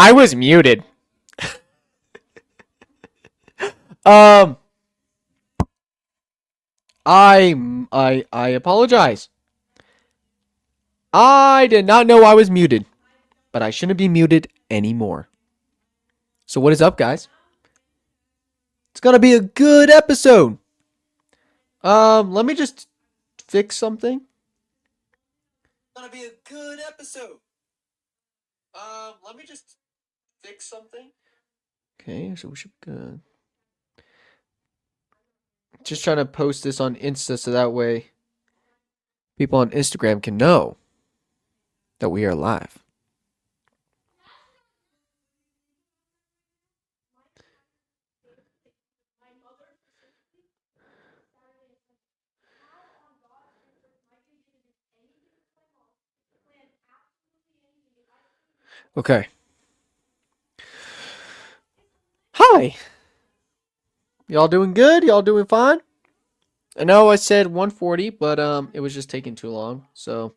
I was muted. Um, I apologize. I did not know I was muted, but I shouldn't be muted anymore. So what is up, guys? It's gonna be a good episode. Let me just fix something. It's gonna be a good episode. Let me just fix something. Okay, so we should be good. Just trying to post this on Insta so that way people on Instagram can know that we are live. Okay. Hi. Y'all doing good? Y'all doing fine? I know I said 140, but it was just taking too long. So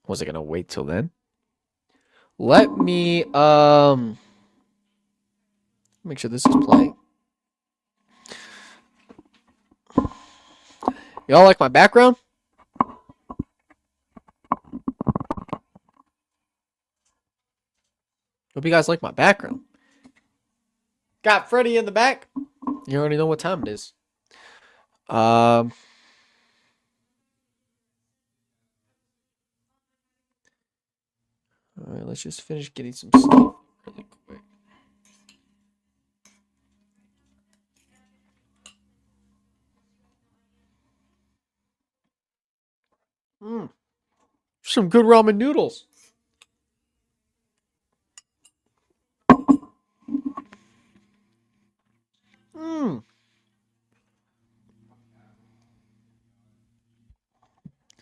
was I gonna wait till then? Let me make sure this is playing. Y'all like my background? Hope you guys like my background. Got Freddy in the back. You already know what time it is. All right, let's just finish getting some stuff really quick. Some good ramen noodles.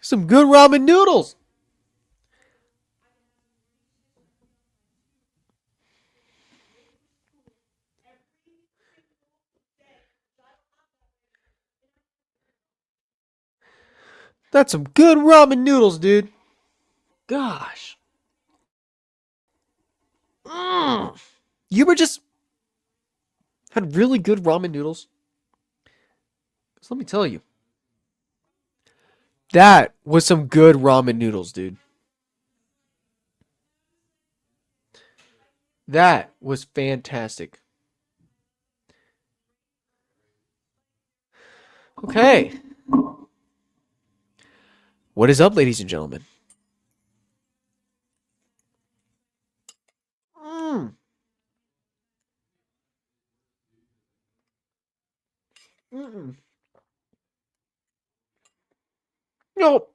Some good ramen noodles. That's some good ramen noodles, dude. Gosh. You were just had really good ramen noodles. So let me tell you, that was some good ramen noodles, dude. That was fantastic. Okay. What is up, ladies and gentlemen? Mm. Mm-mm. Yo,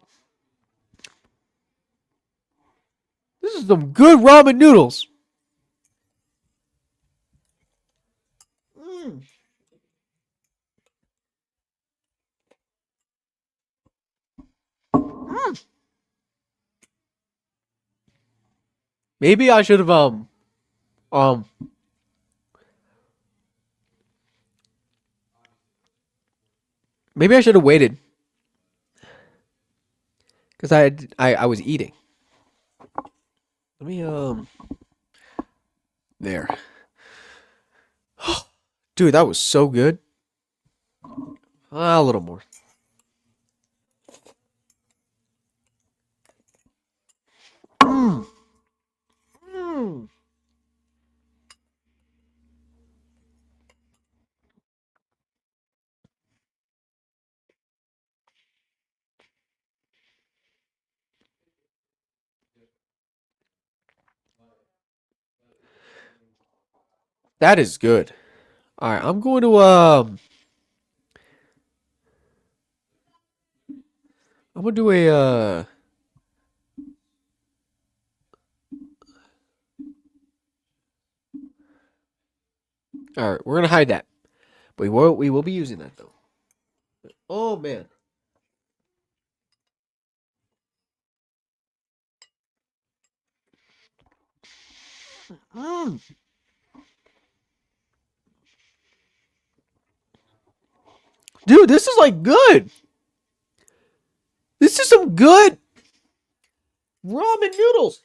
this is some good ramen noodles. Mm. Mm. Maybe I should have um maybe I should have waited because I was eating. Let me there. Dude, that was so good. A little more. Mm. Mm. That is good. All right, I'm going to I'm gonna do a all right, we're gonna hide that, but we will be using that though. Oh man. Mm. Dude, this is like good. This is some good ramen noodles.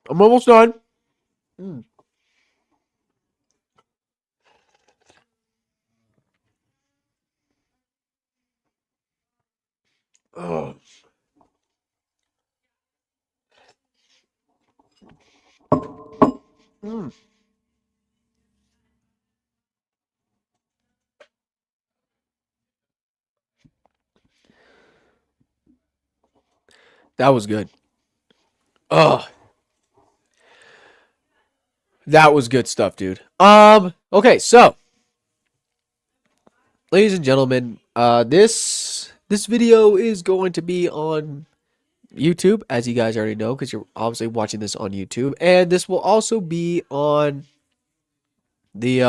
I'm almost done. Mm. Oh. Mm. That was good. Oh, that was good stuff, dude. Okay, so ladies and gentlemen, this video is going to be on YouTube, as you guys already know, because you're obviously watching this on YouTube, and this will also be on the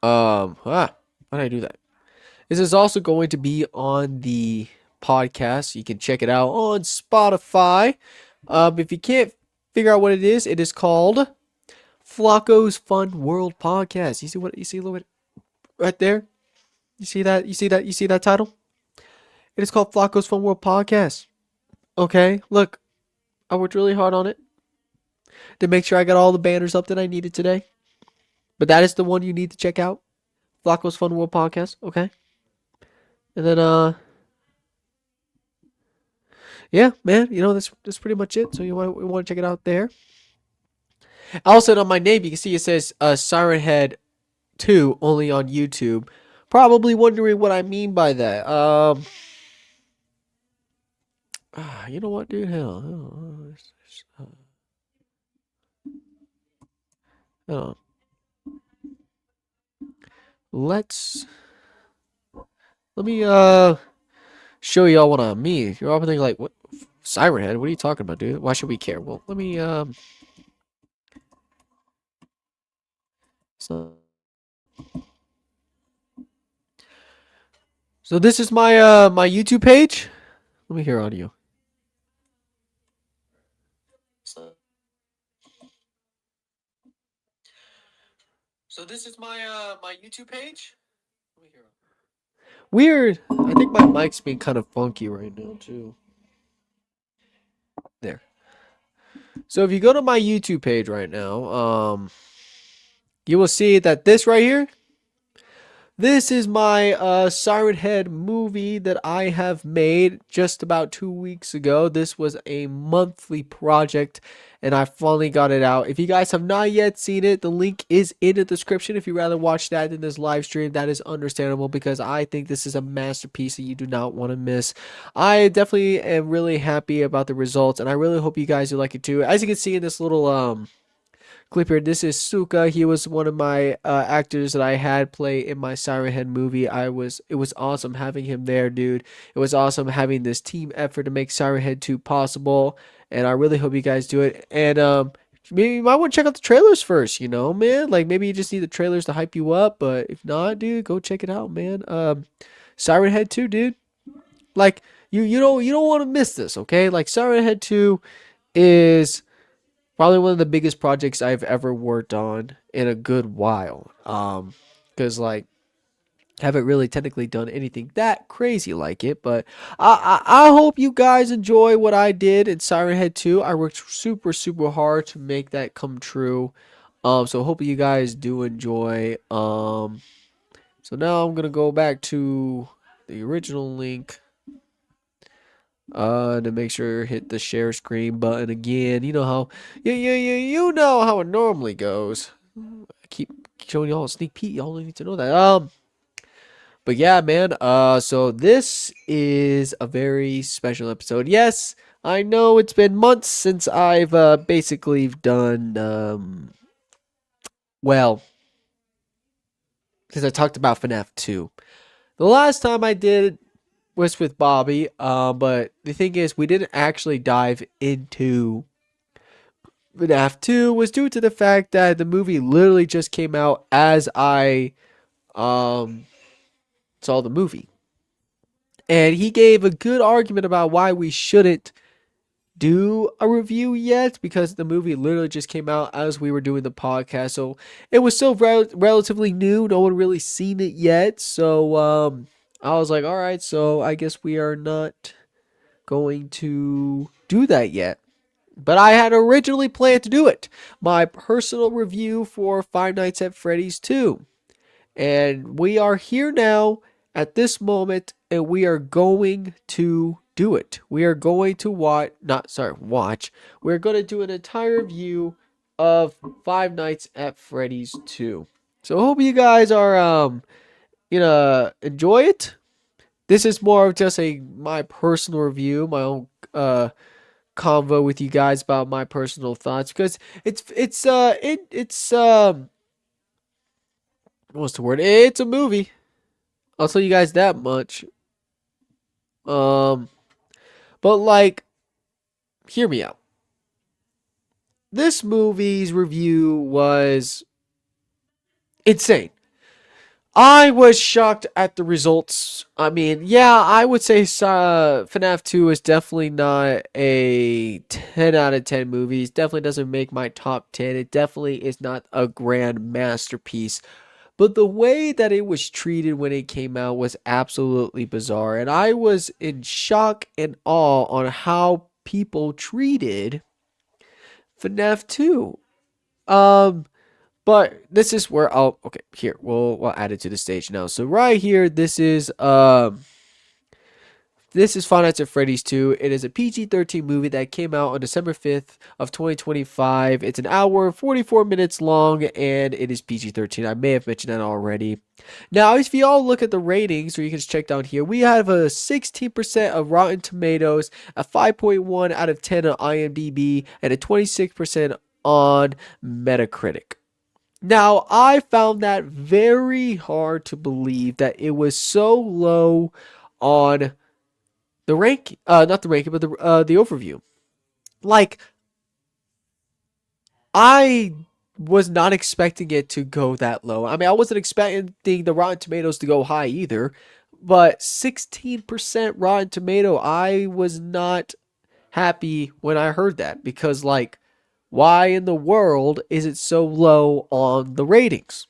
how did I do that? This is also going to be on the podcast. You can check it out on Spotify. If you can't figure out what it is called Flacco's Fun World Podcast. You see what you see a little bit right there? You see that? You see that? You see that title? It is called Flacco's Fun World Podcast. Okay, look, I worked really hard on it to make sure I got all the banners up that I needed today. But that is the one you need to check out. Flacco's Fun World Podcast. Okay. And then yeah, man, that's pretty much it. So you want to check it out there. Also on my name you can see it says Siren Head 2 only on YouTube. Probably wondering what I mean by that. You know what, dude? Hell. Hold on. Let me show y'all what I mean. You're all thinking like, what Siren Head? What are you talking about, dude? Why should we care? Well, let me so this is my my YouTube page. Let me hear audio. So this is my my YouTube page. Let me hear. Weird. I think my mic's being kind of funky right now too. There. So if you go to my YouTube page right now, you will see that this right here, this is my Siren Head movie that I have made just about 2 weeks ago. This was a monthly project and I finally got it out. If you guys have not yet seen it, the link is in the description. If you rather watch that than this live stream, that is understandable because I think this is a masterpiece that you do not want to miss. I definitely am really happy about the results and I really hope you guys will like it too. As you can see in this little clip here. This is Suka. He was one of my actors that I had play in my Siren Head movie. It was awesome having him there, dude. It was awesome having this team effort to make Siren Head 2 possible. And I really hope you guys do it. And maybe you might want to check out the trailers first, man. Like maybe you just need the trailers to hype you up, but if not, dude, go check it out, man. Siren Head 2, dude. Like you don't want to miss this, okay? Like Siren Head 2 is probably one of the biggest projects I've ever worked on in a good while. Because like haven't really technically done anything that crazy like it, but I hope you guys enjoy what I did in Siren Head 2. I worked super super hard to make that come true. So hope you guys do enjoy. So now I'm gonna go back to the original link. To make sure hit the share screen button again. You know how you know how it normally goes. I keep showing y'all a sneak peek. Y'all need to know that. But yeah, man. So this is a very special episode. Yes, I know it's been months since I've basically done well, because I talked about Fnaf 2. The last time I did was with Bobby. But the thing is, we didn't actually dive into Fnaf 2 was due to the fact that the movie literally just came out as I saw the movie. And he gave a good argument about why we shouldn't do a review yet because the movie literally just came out as we were doing the podcast. So it was still relatively new. No one really seen it yet. So I was like, all right, so I guess we are not going to do that yet. But I had originally planned to do it. My personal review for Five Nights at Freddy's 2. And we are here now at this moment, and we are going to do it. We are going to watch. We're going to do an entire review of Five Nights at Freddy's 2. So I hope you guys are enjoy it. This is more of just a my personal review, my own convo with you guys about my personal thoughts because it's what's the word? It's a movie. I'll tell you guys that much. Um, but like, hear me out. This movie's review was insane. I was shocked at the results. I mean, yeah, I would say FNAF 2 is definitely not a 10 out of 10 movie. It definitely doesn't make my top 10. It definitely is not a grand masterpiece. But the way that it was treated when it came out was absolutely bizarre. And I was in shock and awe on how people treated FNAF 2. Um, but this is where I'll okay, here, we'll add it to the stage now. So right here, this is Five Nights at Freddy's 2. It is a PG-13 movie that came out on December 5th of 2025. It's an hour, 44 minutes long, and it is PG-13. I may have mentioned that already. Now, if you all look at the ratings, or you can just check down here, we have a 16% of Rotten Tomatoes, a 5.1 out of 10 on IMDb, and a 26% on Metacritic. Now, I found that very hard to believe that it was so low on the rank, not the ranking, but the overview. Like, I was not expecting it to go that low. I mean, I wasn't expecting the Rotten Tomatoes to go high either, but 16% Rotten Tomato, I was not happy when I heard that because, like, why in the world is it so low on the ratings?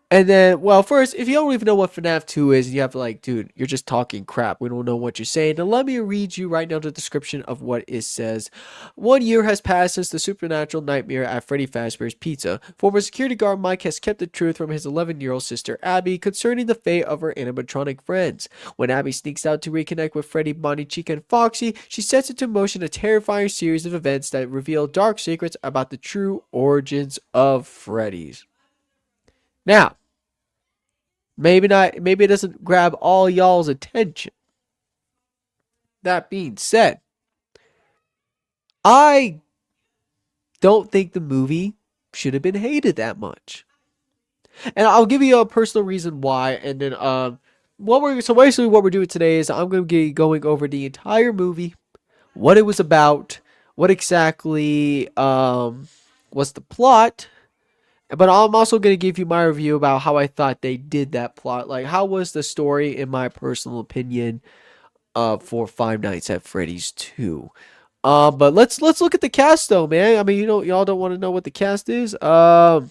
And then, well, first, if you don't even know what FNAF 2 is, you have to like, dude, you're just talking crap. We don't know what you're saying. Now, let me read you right now the description of what it says. 1 year has passed since the supernatural nightmare at Freddy Fazbear's Pizza. Former security guard Mike has kept the truth from his 11-year-old sister Abby concerning the fate of her animatronic friends. When Abby sneaks out to reconnect with Freddy, Bonnie, Chica, and Foxy, she sets into motion a terrifying series of events that reveal dark secrets about the true origins of Freddy's. Now, maybe not. Maybe it doesn't grab all y'all's attention. That being said, I don't think the movie should have been hated that much, and I'll give you a personal reason why. And then, basically what we're doing today is I'm going to be going over the entire movie, what it was about, what exactly was the plot. But I'm also going to give you my review about how I thought they did that plot. Like, how was the story, in my personal opinion, for Five Nights at Freddy's 2. But let's look at the cast though, man. I mean, y'all don't want to know what the cast is. So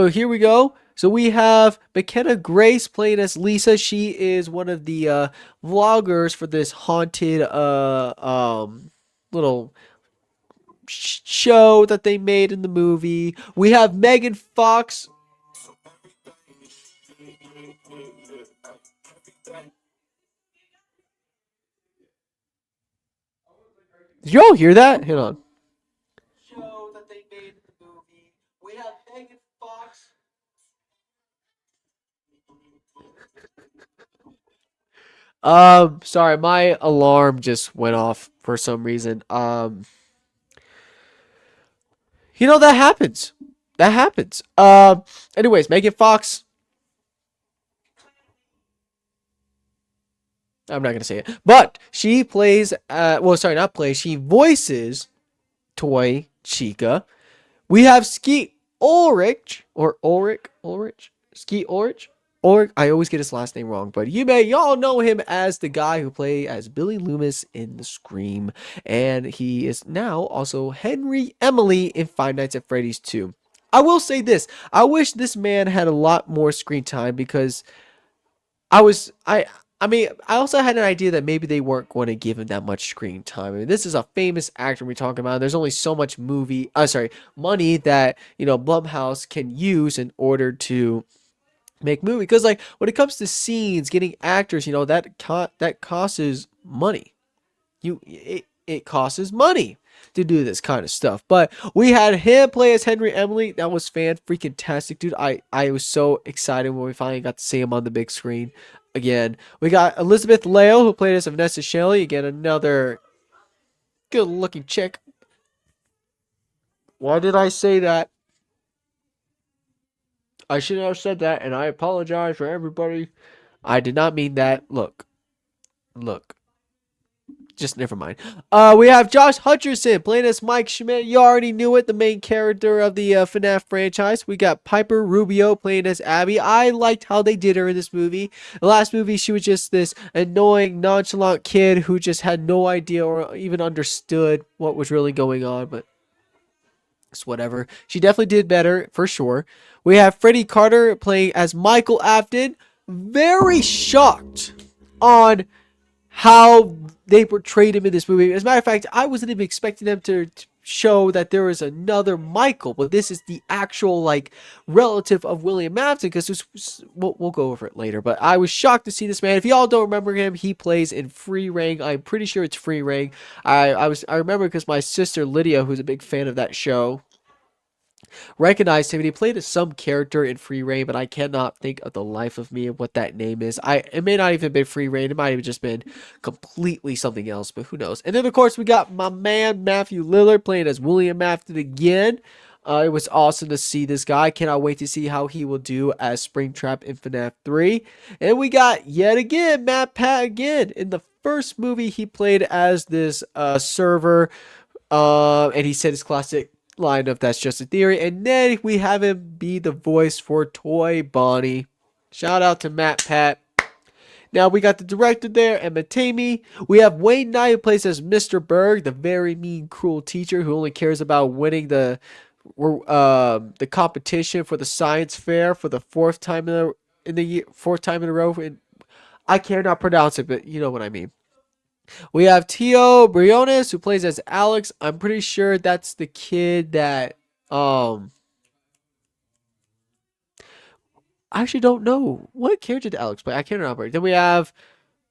here we go. So we have McKenna Grace playing as Lisa. She is one of the vloggers for this haunted little show that they made in the movie. We have Megan Fox. Did you all hear that? Hang on. Show that they made in the movie. We have Megan Fox. Sorry, my alarm just went off for some reason. That happens. That happens. Anyways, Megan Fox. I'm not gonna say it, but she plays. Well, sorry, not plays. She voices Toy Chica. We have Skeet Ulrich or Ulrich, Skeet Ulrich. Or I always get his last name wrong, but y'all know him as the guy who played as Billy Loomis in The Scream, and he is now also Henry Emily in Five Nights at Freddy's 2. I will say this: I wish this man had a lot more screen time because I was I I mean, I also had an idea that maybe they weren't going to give him that much screen time. I mean, this is a famous actor we're talking about. There's only so much money that Blumhouse can use in order to make movie. Because like when it comes to scenes, getting actors, that costs money. It costs money to do this kind of stuff. But we had him play as Henry Emily. That was fan freaking tastic, dude. I was so excited when we finally got to see him on the big screen again. We got Elizabeth Leo, who played as Vanessa Shelley. Again, another good looking chick. Why did I say that? I shouldn't have said that, and I apologize for everybody. I did not mean that. Look. Just never mind. We have Josh Hutcherson playing as Mike Schmidt. You already knew it, the main character of the FNAF franchise. We got Piper Rubio playing as Abby. I liked how they did her in this movie. The last movie, she was just this annoying, nonchalant kid who just had no idea or even understood what was really going on, but it's whatever. She definitely did better, for sure. We have Freddie Carter playing as Michael Afton. Very shocked on how they portrayed him in this movie. As a matter of fact, I wasn't even expecting them to show that there was another Michael, but this is the actual like relative of William Afton, because we'll go over it later. But I was shocked to see this man. If y'all don't remember him, he plays in Free Reign. I'm pretty sure it's Free Reign. I remember because my sister Lydia, who's a big fan of that show, recognized him, and he played as some character in Free Reign, but I cannot think of the life of me of what that name is. It may not even been Free Reign. It might have just been completely something else, but who knows. And then, of course, we got my man Matthew Lillard playing as William Afton again. It was awesome to see this guy. Cannot wait to see how he will do as Springtrap in FNAF 3. And we got, yet again, Matt Pat again. In the first movie, he played as this server, and he said his classic line of "That's just a theory," and then we have him be the voice for Toy Bonnie. Shout out to Matt Pat. Now we got the director there, Emma Tamey. We have Wayne Knight, who plays as Mr. Berg, the very mean, cruel teacher who only cares about winning the competition for the science fair for the fourth time in the year, fourth time in a row. And I cannot pronounce it, but you know what I mean. We have Tio Briones, who plays as Alex. I'm pretty sure that's the kid that I actually don't know what character did Alex play. I can't remember. Then we have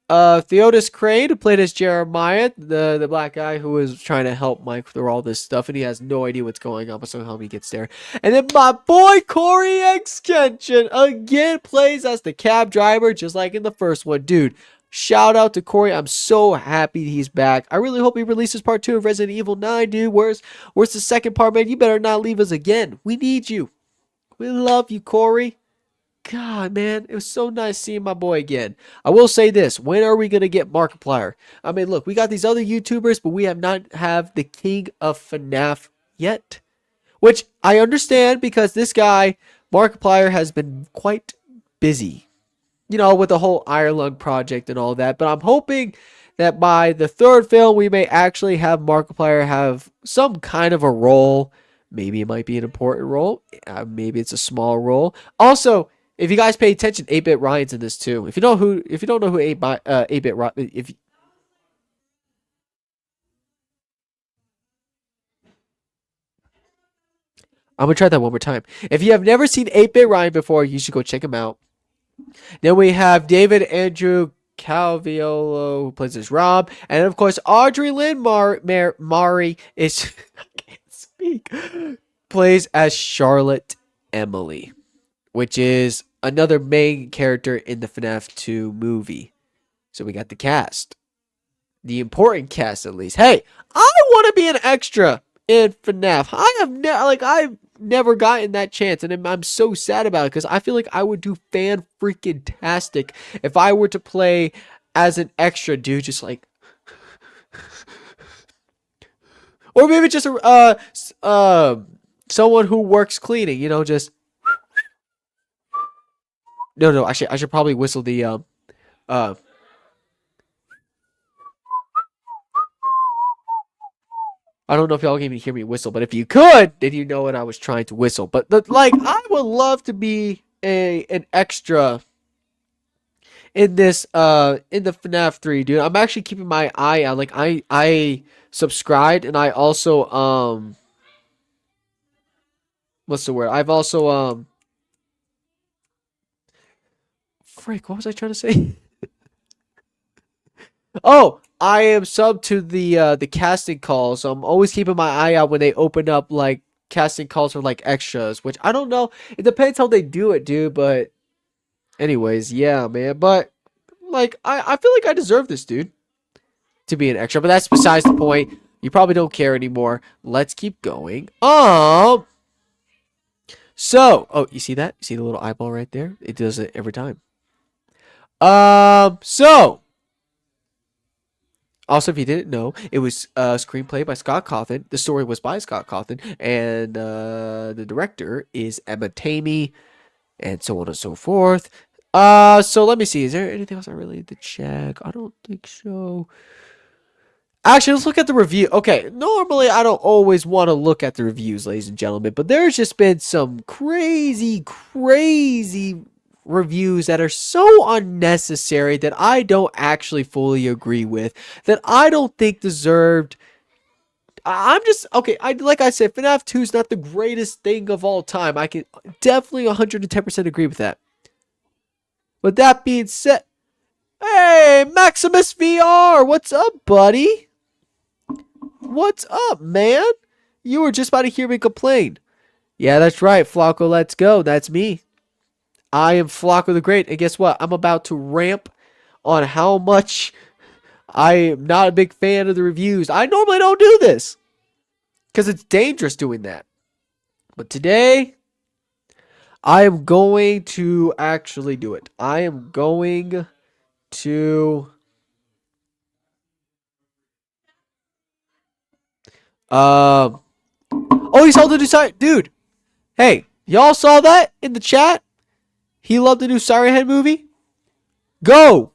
Theodis Crane, who played as Jeremiah, the black guy who was trying to help Mike through all this stuff, and he has no idea what's going on, but somehow he gets there. And then my boy Corey Extension again plays as the cab driver, just like in the first one. Dude, shout out to Corey. I'm so happy he's back. I really hope he releases part 2 of Resident Evil 9, dude. Where's the second part, man? You better not leave us again. We need you. We love you, Corey. God, man, it was so nice seeing my boy again. I will say this. When are we going to get Markiplier? I mean, look, we got these other YouTubers, but we have not have the king of FNAF yet. Which I understand, because this guy, Markiplier, has been quite busy, with the whole Ireland project and all that. But I'm hoping that by the third film, we may actually have Markiplier have some kind of a role. Maybe it might be an important role. Maybe it's a small role. Also, if you guys pay attention, 8-Bit Ryan's in this too. If you don't know who 8-Bit Ryan, I'm gonna try that one more time. If you have never seen 8-Bit Ryan before, you should go check him out. Then we have David Andrew Calviolo, who plays as Rob, and of course Audrey Lynn Mari is I can't speak, plays as Charlotte Emily, which is another main character in the FNAF 2 movie. So we got the cast, the important cast at least. Hey, I want to be an extra in FNAF. I've never gotten that chance, and I'm so sad about it, because I feel like I would do fan freaking tastic if I were to play as an extra, dude. Just like, or maybe just someone who works cleaning. Just no. Actually, I should probably whistle the I don't know if y'all can even hear me whistle, but if you could, then you know what I was trying to whistle. But I would love to be an extra in this in the FNAF 3, dude. I'm actually keeping my eye out. Like I subscribed and I also what's the word? I've also frick, what was I trying to say? Oh, I am sub to the casting calls, so I'm always keeping my eye out when they open up like casting calls for like extras, which I don't know. It depends how they do it, dude, but anyways, yeah, man. But like I feel like I deserve this, dude, to be an extra, but that's besides the point. You probably don't care anymore. Let's keep going. So, oh, you see that? You see the little eyeball right there? It does it every time. So also, if you didn't know, it was a screenplay by Scott Cawthon. The story was by Scott Cawthon, and the director is Emma Tamey, and so on and so forth. So let me see. Is there anything else I really need to check? I don't think so. Actually, let's look at the review. Okay, normally I don't always want to look at the reviews, ladies and gentlemen, but there's just been some crazy reviews that are so unnecessary that I don't actually fully agree with, that I don't think deserved. I'm just okay. I like I said, FNAF 2 is not the greatest thing of all time. I can definitely 110% agree with that. With that being said, hey, Maximus VR, what's up, buddy? What's up, man? You were just about to hear me complain. Yeah, that's right, Flocko, let's go. That's me. I am Flocko the Great, and guess what? I'm about to ramp on how much I am not a big fan of the reviews. I normally don't do this because it's dangerous doing that. But today, I am going to actually do it. I am going to um oh, he saw the new side, dude. Hey, y'all saw that in the chat? He loved the new Siren Head movie. Go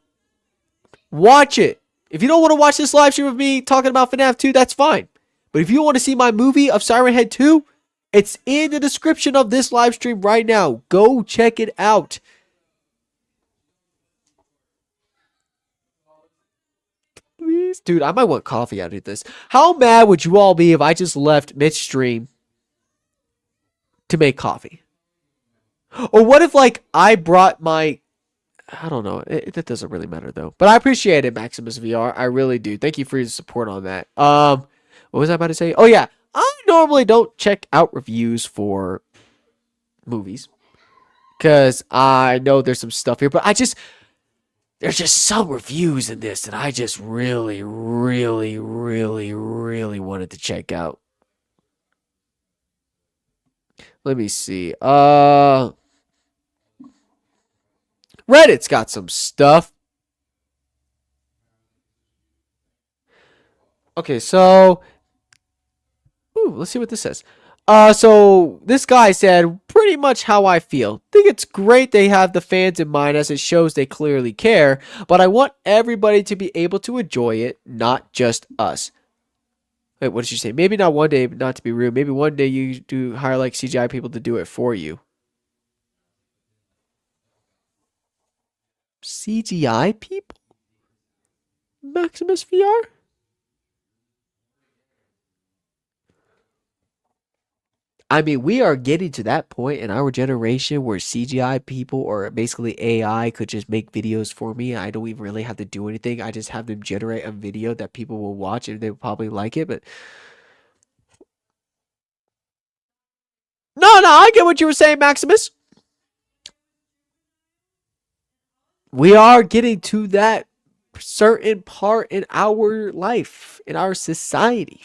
watch it. If you don't want to watch this live stream of me talking about FNAF 2, that's fine. But if you want to see my movie of Siren Head 2, it's in the description of this live stream right now. Go check it out. Please, dude, I might want coffee out of this. How mad would you all be if I just left midstream to make coffee? Or what if like I brought my I don't know. That doesn't really matter though. But I appreciate it, Maximus VR. I really do. Thank you for your support on that. What was I about to say? Oh yeah, I normally don't check out reviews for movies because I know there's some stuff here, but there's just some reviews in this that I just really wanted to check out. Let me see. Reddit's got some stuff. Okay, so let's see what this says. So this guy said pretty much how I feel. Think it's great they have the fans in mind as it shows they clearly care, but I want everybody to be able to enjoy it, not just us. Wait, what did you say? Maybe not one day, not to be rude. Maybe one day you do hire like CGI people to do it for you. CGI people? Maximus VR? I mean, we are getting to that point in our generation where CGI people or basically AI could just make videos for me. I don't even really have to do anything. I just have them generate a video that people will watch and they will probably like it. But no, I get what you were saying, Maximus. We are getting to that certain part in our life, in our society.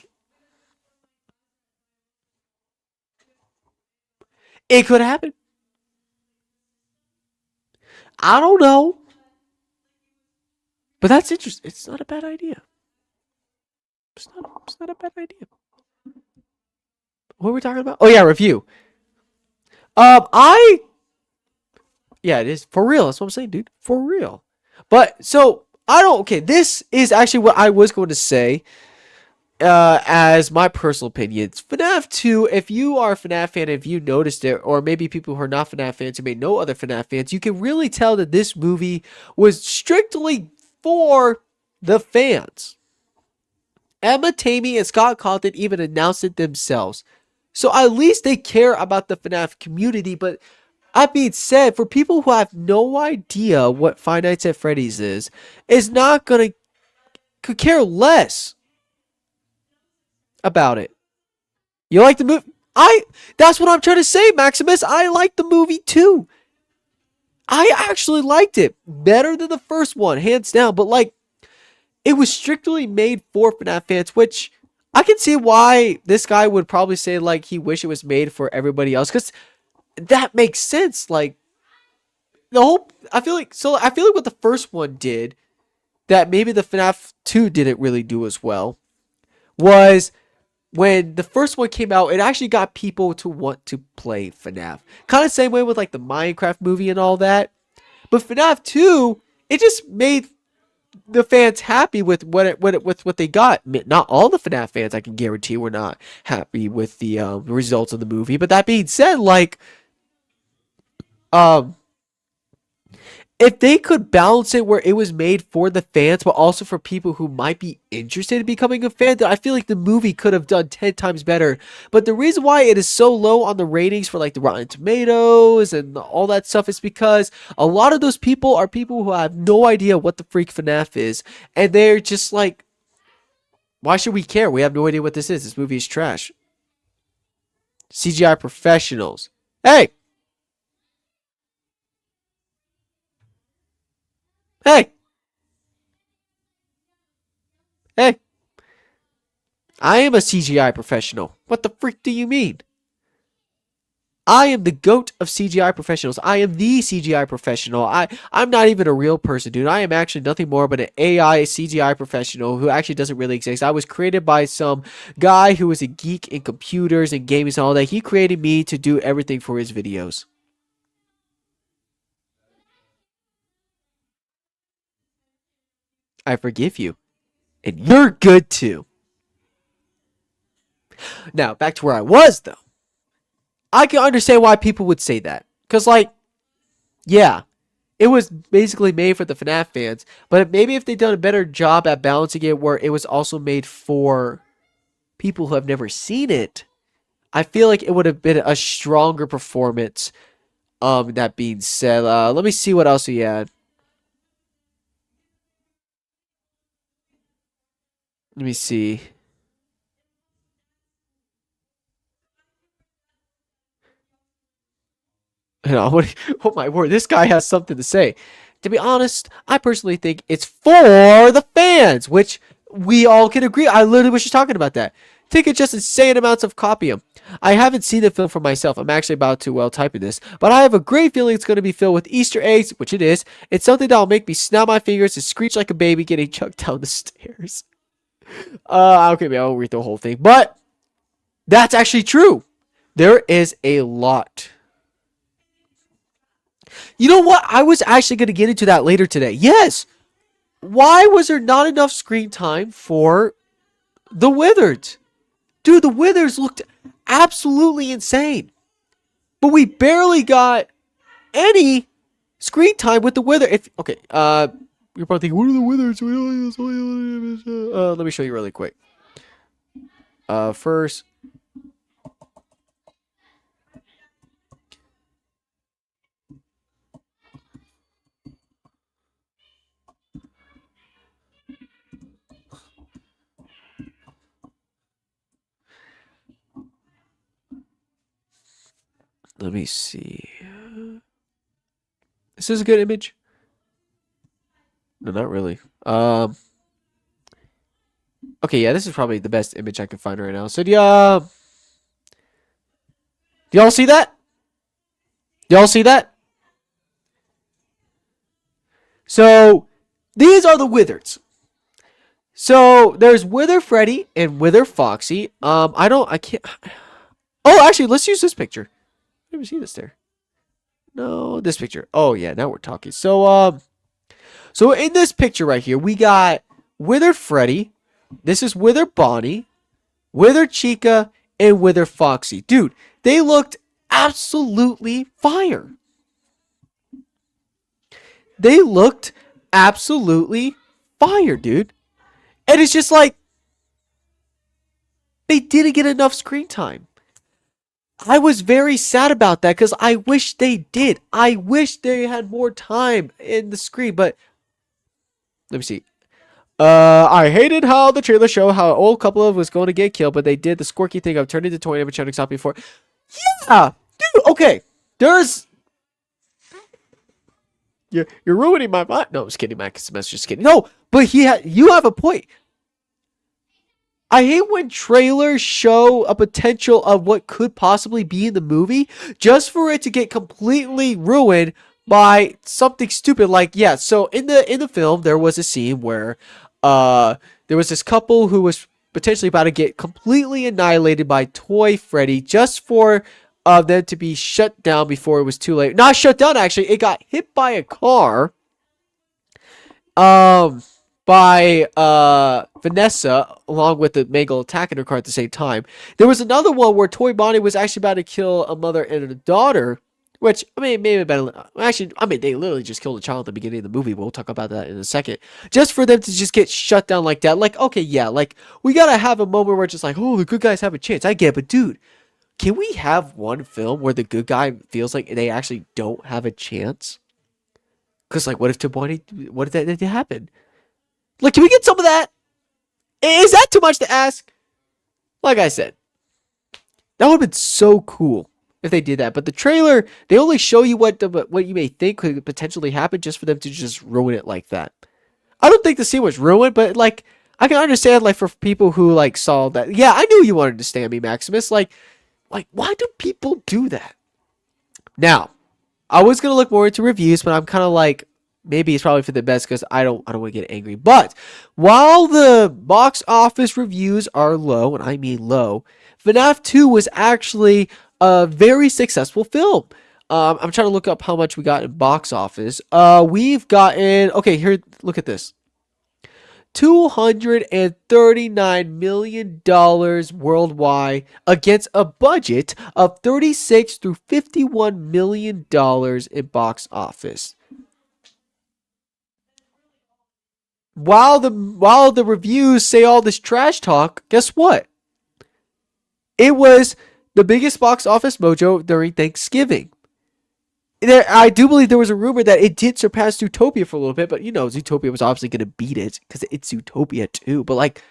It could happen. I don't know. But that's interesting. It's not a bad idea. It's not a bad idea. What were we talking about? Oh yeah, review. I yeah, it is for real. That's what I'm saying, dude. For real. But so I don't okay, this is actually what I was going to say. as my personal opinions, FNAF 2, if you are a FNAF fan, if you noticed it, or maybe people who are not FNAF fans who may know other FNAF fans, you can really tell that this movie was strictly for the fans. Emma Tamey and Scott Cawthon even announced it themselves. So at least they care about the FNAF community, but that being said, for people who have no idea what Five Nights at Freddy's is not gonna could care less about it. You like the movie? That's what I'm trying to say, Maximus. I like the movie too. I actually liked it better than the first one, hands down. But like, it was strictly made for FNAF fans, which I can see why this guy would probably say like he wish it was made for everybody else, because that makes sense. Like the whole, I feel like what the first one did that maybe the FNAF 2 didn't really do as well was when the first one came out, it actually got people to want to play FNAF. Kind of same way with like the Minecraft movie and all that. But FNAF 2, it just made the fans happy with what they got. Not all the FNAF fans, I can guarantee, were not happy with the results of the movie. But that being said, like, if they could balance it where it was made for the fans, but also for people who might be interested in becoming a fan, I feel like the movie could have done 10 times better. But the reason why it is so low on the ratings for like the Rotten Tomatoes and all that stuff is because a lot of those people are people who have no idea what the freak FNAF is. And they're just like, why should we care? We have no idea what this is. This movie is trash. CGI professionals. Hey! Hey! Hey! I am a CGI professional. What the freak do you mean? I am the GOAT of CGI professionals. I am the CGI professional. I'm not even a real person, dude. I am actually nothing more but an AI CGI professional who actually doesn't really exist. I was created by some guy who was a geek in computers and games and all that. He created me to do everything for his videos. I forgive you. And you're good too. Now, back to where I was, though. I can understand why people would say that. Because, like, yeah, it was basically made for the FNAF fans. But maybe if they'd done a better job at balancing it where it was also made for people who have never seen it, I feel like it would have been a stronger performance. That being said, let me see what else he had. Let me see. You know, oh my word, this guy has something to say. To be honest, I personally think it's for the fans, which we all can agree. I literally was just talking about that. Think it's just insane amounts of copying. I haven't seen the film for myself. I'm actually about to type in this, but I have a great feeling it's going to be filled with Easter eggs, which it is. It's something that'll make me snap my fingers and screech like a baby getting chucked down the stairs. Okay, maybe I won't read the whole thing, but that's actually true. There is a lot. You know what? I was actually going to get into that later today. Yes. Why was there not enough screen time for the Wizards? Dude, the Wizards looked absolutely insane. But we barely got any screen time with the Wizards. Okay, you're probably thinking, what are the Wizards? Let me show you really quick. First, let me see. Is this a good image? No, not really. Okay, yeah, this is probably the best image I can find right now. So, do y'all see that? Y'all see that? So, these are the Wizards. So, there's Wither Freddy and Wither Foxy. I can't. Oh, actually, let's use this picture. I've never seen this there. No, this picture. Oh, yeah, now we're talking. So in this picture right here, we got Wither Freddy. This is Wither Bonnie. Wither Chica and Wither Foxy. Dude, they looked absolutely fire. They looked absolutely fire, dude. And it's just like they didn't get enough screen time. I was very sad about that because I wish they did. I wish they had more time in the screen. But let me see. I hated how the trailer showed how an old couple was going to get killed, but they did the squirky thing of turning into toy animatronics out before. Yeah, dude. Okay, there's you're ruining my mind. No, I'm just kidding, Max. I'm just kidding. No, but you have a point. I hate when trailers show a potential of what could possibly be in the movie just for it to get completely ruined by something stupid. Like, yeah, so in the film there was a scene where there was this couple who was potentially about to get completely annihilated by Toy Freddy just for them to be shut down before it was too late. Not shut down, actually. It got hit by a car. By Vanessa, along with the Mangle attacking her car at the same time. There was another one where Toy Bonnie was actually about to kill a mother and a daughter, which, I mean, maybe better. Actually, I mean, they literally just killed a child at the beginning of the movie. We'll talk about that in a second. Just for them to just get shut down like that. Like, okay, yeah, like, we gotta have a moment where it's just like, oh, the good guys have a chance. I get it, but dude, can we have one film where the good guy feels like they actually don't have a chance? Because, like, what if that did happen? Like, can we get some of that? Is that too much to ask? Like I said, that would have been so cool if they did that. But the trailer, they only show you what you may think could potentially happen just for them to just ruin it like that. I don't think the scene was ruined, but like I can understand like for people who like saw that. Yeah, I knew you wanted to stand me, Maximus. Like why do people do that? Now, I was gonna look more into reviews, but I'm kind of like maybe it's probably for the best because I don't want to get angry. But while the box office reviews are low, and I mean low, FNAF 2 was actually a very successful film. I'm trying to look up how much we got in box office. We've gotten okay. Here, look at this. $239 million worldwide against a budget of $36 through $51 million in box office. While the reviews say all this trash talk, guess what? It was the biggest box office mojo during Thanksgiving. I do believe there was a rumor that it did surpass Zootopia for a little bit, but you know, Zootopia was obviously going to beat it because it's Zootopia too. But like,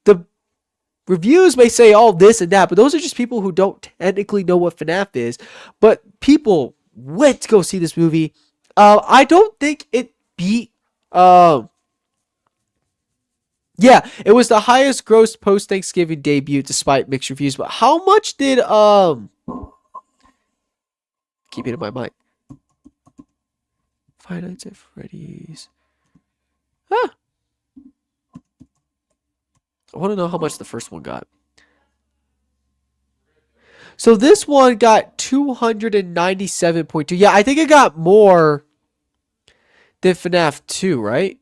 the reviews may say all this and that, but those are just people who don't technically know what FNAF is. But people went to go see this movie. I don't think it beat. Yeah, it was the highest gross post Thanksgiving debut despite mixed reviews. But how much did keep it in my mind. Five Nights at Freddy's. Huh. I want to know how much the first one got. So this one got 297.2. Yeah, I think it got more than FNAF 2, right?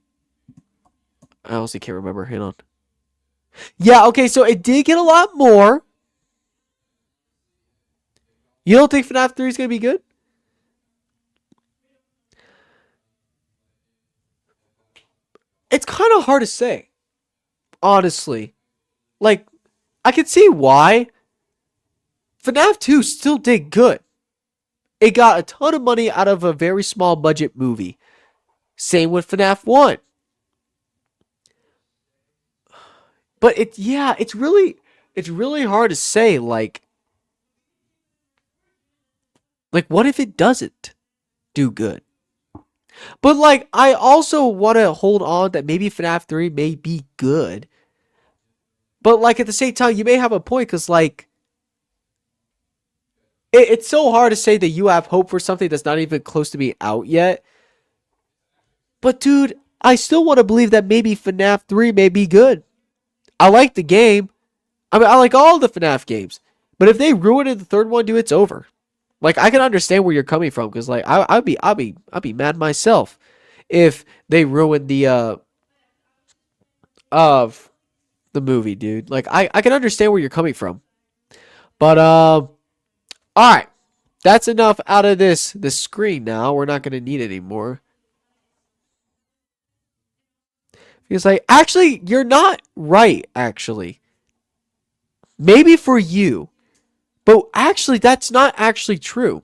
I honestly can't remember. Hang on. Yeah, okay, so it did get a lot more. You don't think FNAF 3 is going to be good? It's kind of hard to say, honestly. Like, I can see why. FNAF 2 still did good. It got a ton of money out of a very small budget movie. Same with FNAF 1. But it's really hard to say, like what if it doesn't do good? But like I also want to hold on that maybe FNAF 3 may be good. But like at the same time, you may have a point because like it's so hard to say that you have hope for something that's not even close to being out yet. But dude, I still want to believe that maybe FNAF 3 may be good. I like the game. I mean, I like all the FNAF games. But if they ruin it the third one, dude, it's over. Like I can understand where you're coming from because like I'd be mad myself if they ruined the the movie, dude. Like I can understand where you're coming from. But all right. That's enough out of this screen now. We're not gonna need it anymore. Because like actually you're not right, actually. Maybe for you. But actually that's not actually true.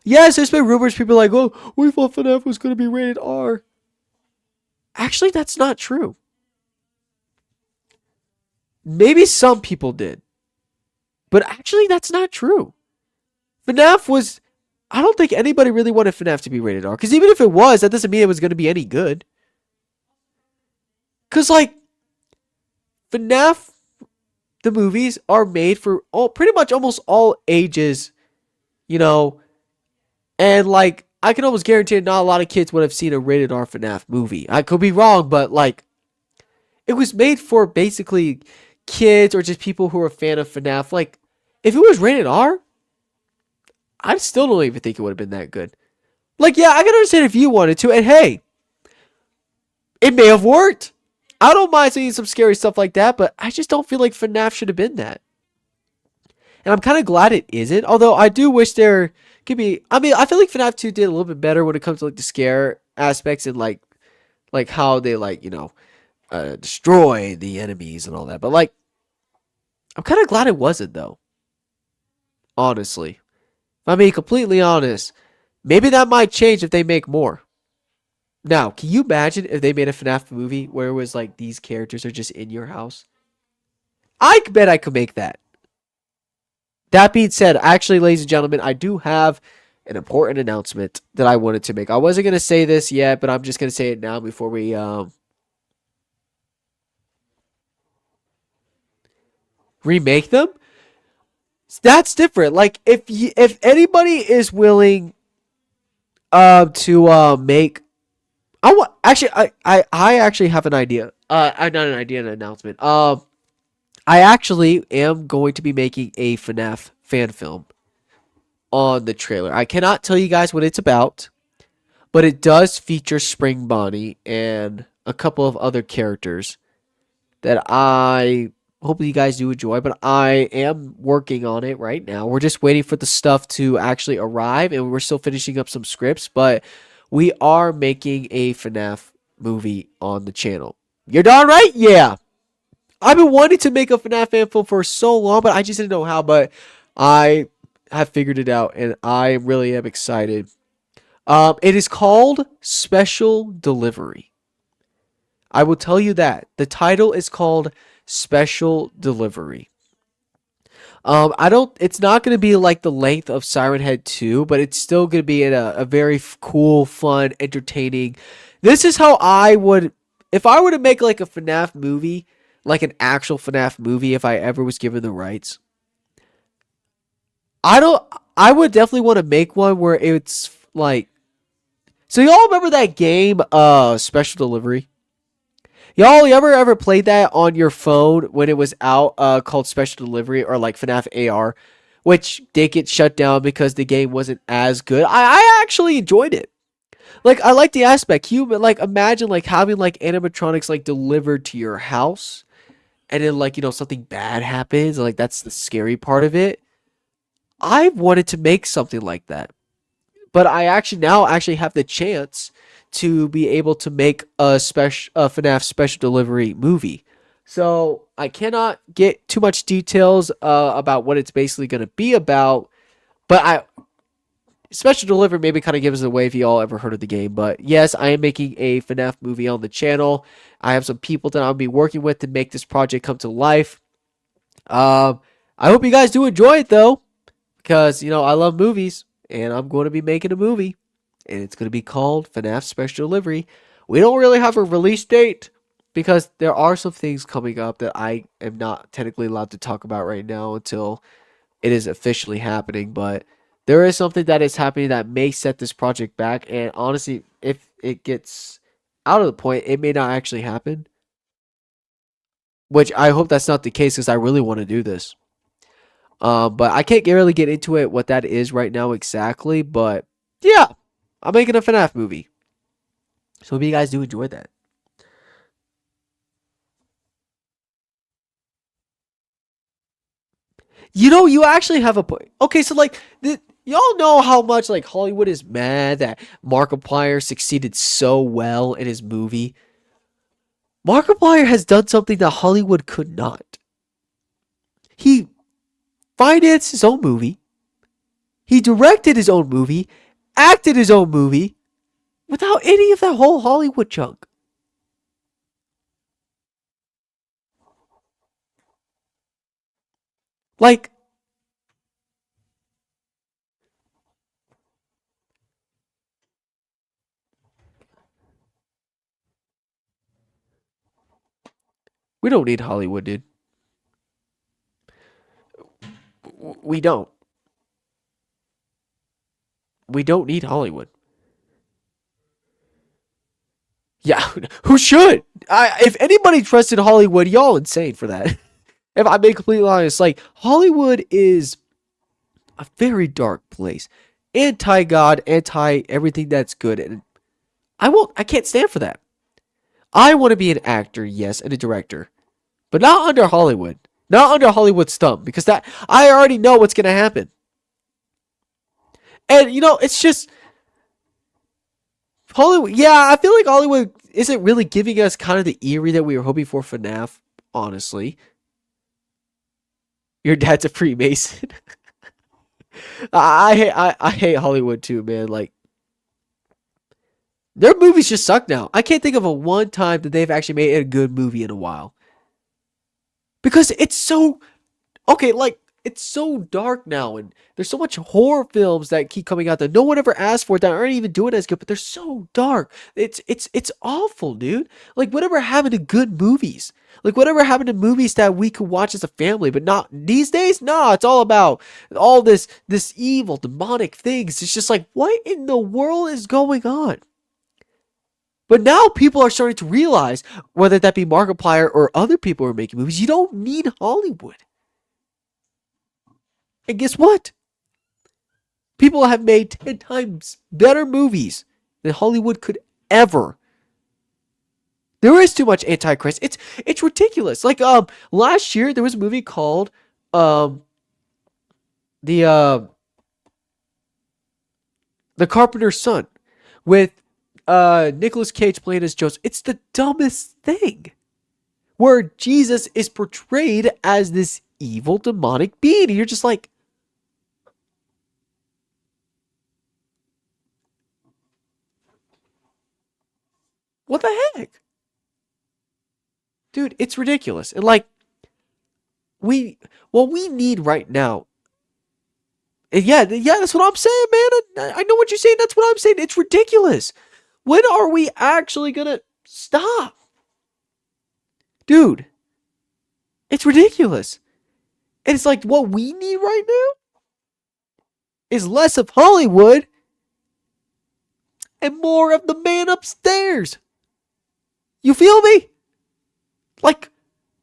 Yes, there's been rumors, people are like, oh, we thought FNAF was gonna be rated R. Actually, that's not true. Maybe some people did. But actually that's not true. FNAF was I don't think anybody really wanted FNAF to be rated R. Because even if it was, that doesn't mean it was going to be any good. Because, like, FNAF, the movies, are made for all pretty much almost all ages, you know. And, like, I can almost guarantee not a lot of kids would have seen a rated R FNAF movie. I could be wrong, but, like, it was made for basically kids or just people who are a fan of FNAF. Like, if it was rated R, I still don't even think it would have been that good. Like, yeah, I can understand if you wanted to, and hey, it may have worked. I don't mind seeing some scary stuff like that, but I just don't feel like FNAF should have been that. And I'm kind of glad it isn't. Although I do wish there could be. I mean, I feel like FNAF 2 did a little bit better when it comes to like the scare aspects and like how they like destroy the enemies and all that. But like, I'm kind of glad it wasn't though. Honestly, if I'm being completely honest, maybe that might change if they make more. Now, can you imagine if they made a FNAF movie where it was like these characters are just in your house? I bet I could make that. That being said, actually, ladies and gentlemen, I do have an important announcement that I wanted to make. I wasn't going to say this yet, but I'm just going to say it now before we remake them. That's different. Like if anybody is willing to make I want actually I actually have an idea. Not an idea, an announcement. I actually am going to be making a FNAF fan film on the trailer. I cannot tell you guys what it's about, but it does feature Spring Bonnie and a couple of other characters that I hopefully you guys do enjoy. But I am working on it right now. We're just waiting for the stuff to actually arrive, and we're still finishing up some scripts. But we are making a FNAF movie on the channel. You're darn right, yeah. I've been wanting to make a FNAF fan film for so long, but I just didn't know how. But I have figured it out, and I really am excited. It is called Special Delivery. I will tell you that the title is called Special Delivery. I don't. It's not going to be like the length of Siren Head 2, but it's still going to be in a very cool, fun, entertaining. This is how I would, if I were to make like a FNAF movie, like an actual FNAF movie, if I ever was given the rights. I don't. I would definitely want to make one where it's like. So y'all remember that game, Special Delivery? Y'all, you ever played that on your phone when it was out, called Special Delivery or like FNAF AR, which did get shut down because the game wasn't as good. I actually enjoyed it. Like I like the aspect. You like imagine like having like animatronics like delivered to your house, and then like something bad happens. Like that's the scary part of it. I wanted to make something like that, but I actually now actually have the chance to be able to make a special FNAF special delivery movie. So I cannot get too much details about what it's basically going to be about, but I special delivery maybe kind of gives it away if you all ever heard of the game. But yes, I am making a FNAF movie on the channel. I have some people that I'll be working with to make this project come to life. I hope you guys do enjoy it though, because I love movies, and I'm going to be making a movie, and it's going to be called FNAF Special Delivery. We don't really have a release date because there are some things coming up that I am not technically allowed to talk about right now until it is officially happening. But there is something that is happening that may set this project back. And honestly, if it gets out of the point, it may not actually happen. Which I hope that's not the case because I really want to do this. But I can't really get into it what that is right now exactly. But yeah, I'm making a FNAF movie. So hope you guys do enjoy that. You actually have a point. Okay, so like y'all know how much like Hollywood is mad that Markiplier succeeded so well in his movie. Markiplier has done something that Hollywood could not. He financed his own movie. He directed his own movie, acted his own movie without any of that whole Hollywood junk. Like, we don't need Hollywood, dude. We don't. We don't need Hollywood. Yeah, who should? If anybody trusted Hollywood, y'all insane for that. If I'm being completely honest, like Hollywood is a very dark place, anti-God, anti everything that's good, and I can't stand for that. I want to be an actor, yes, and a director, but not under Hollywood, not under Hollywood's thumb, because that I already know what's gonna happen. And it's just Hollywood. Yeah, I feel like Hollywood isn't really giving us kind of the eerie that we were hoping for FNAF. Honestly, your dad's a Freemason. I hate Hollywood too, man. Like their movies just suck now. I can't think of a one time that they've actually made a good movie in a while because it's so okay. Like it's so dark now, and there's so much horror films that keep coming out that no one ever asked for that aren't even doing as good, but they're so dark. It's awful, dude. Like whatever happened to good movies? Like whatever happened to movies that we could watch as a family, but not these days? No, it's all about all this evil, demonic things. It's just like what in the world is going on? But now people are starting to realize, whether that be Markiplier or other people who are making movies, you don't need Hollywood. And guess what? People have made 10 times better movies than Hollywood could ever. There is too much antichrist. It's ridiculous. Like last year there was a movie called um the uh the Carpenter's Son with Nicolas Cage playing as Joseph. It's the dumbest thing. Where Jesus is portrayed as this evil demonic being. And you're just like, what the heck? Dude, it's ridiculous. And like we what we need right now. And yeah, that's what I'm saying, man. I know what you're saying. That's what I'm saying. It's ridiculous. When are we actually gonna stop? Dude, it's ridiculous. And it's like what we need right now is less of Hollywood and more of the man upstairs. You feel me? Like,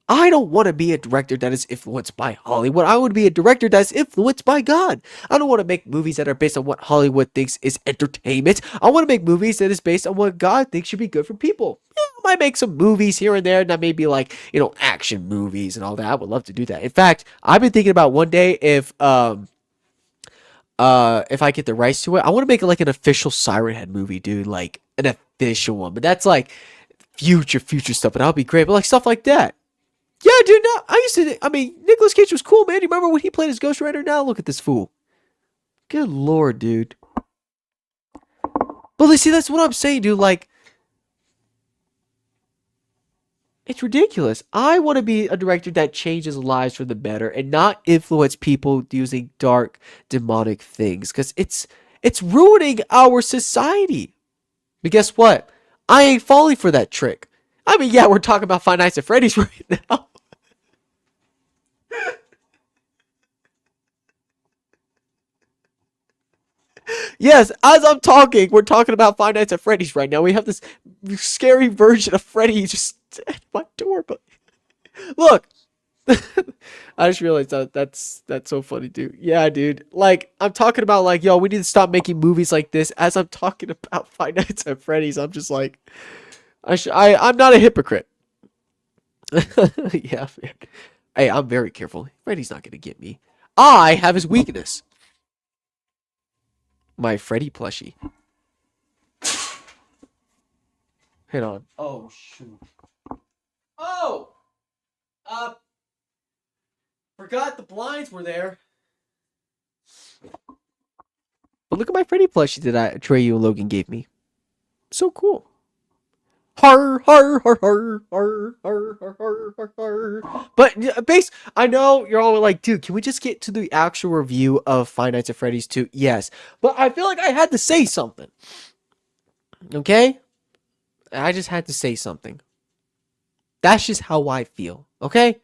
I don't want to be a director that is influenced by Hollywood. I want to be a director that's influenced by God. I don't want to make movies that are based on what Hollywood thinks is entertainment. I want to make movies that is based on what God thinks should be good for people. Yeah, I might make some movies here and there, and that may be like, action movies and all that. I would love to do that. In fact, I've been thinking about one day if I get the rights to it, I want to make it like an official Siren Head movie, dude. Like an official one. But that's like future stuff, and that'll be great. But like stuff like that. Yeah, dude. No, I mean, Nicolas Cage was cool, man. You remember when he played as Ghost Rider? Now look at this fool. Good lord, dude. But see, that's what I'm saying, dude. Like, it's ridiculous. I want to be a director that changes lives for the better and not influence people using dark, demonic things, because it's ruining our society. But guess what? I ain't falling for that trick. I mean, yeah, we're talking about Five Nights at Freddy's right now. Yes, as I'm talking, we're talking about Five Nights at Freddy's right now. We have this scary version of Freddy just at my door. But look, I just realized that's so funny, dude. Yeah, dude. Like I'm talking about, like, yo, we need to stop making movies like this. As I'm talking about Five Nights at Freddy's, I'm just like, I'm not a hypocrite. Yeah, man. Hey, I'm very careful. Freddy's not gonna get me. I have his weakness. My Freddy plushie. Hit on. Oh shoot. Oh. Uh. Forgot the blinds were there. But look at my Freddy plushie that Treyu and Logan gave me. So cool. Har har har har har har har har har. But base, I know you're all like, dude, can we just get to the actual review of Five Nights at Freddy's 2? Yes, but I feel like I had to say something. Okay, I just had to say something. That's just how I feel. Okay,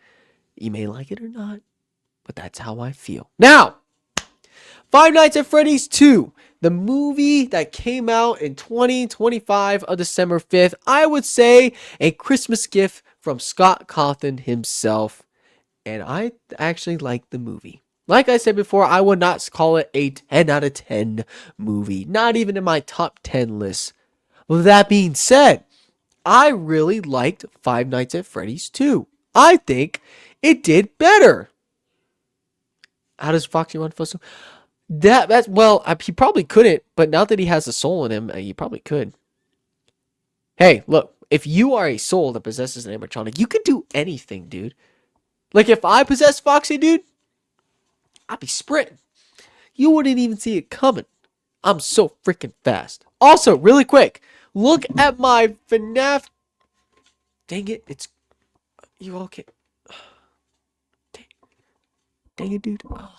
you may like it or not, but that's how I feel. Now, Five Nights at Freddy's 2, the movie that came out in 2025 of December 5th. I would say a Christmas gift from Scott Cawthon himself. And I actually like the movie. Like I said before, I would not call it a 10 out of 10 movie. Not even in my top 10 list. With that being said, I really liked Five Nights at Freddy's 2. I think it did better. How does Foxy run for so? That's well, he probably couldn't, but now that he has a soul in him, he probably could. Hey, look, if you are a soul that possesses an animatronic, you could do anything, dude. Like if I possess Foxy, dude, I'd be sprinting. You wouldn't even see it coming. I'm so freaking fast. Also, really quick, look at my Fnaf. Dang it, it's you okay? Dang it, dude. Oh,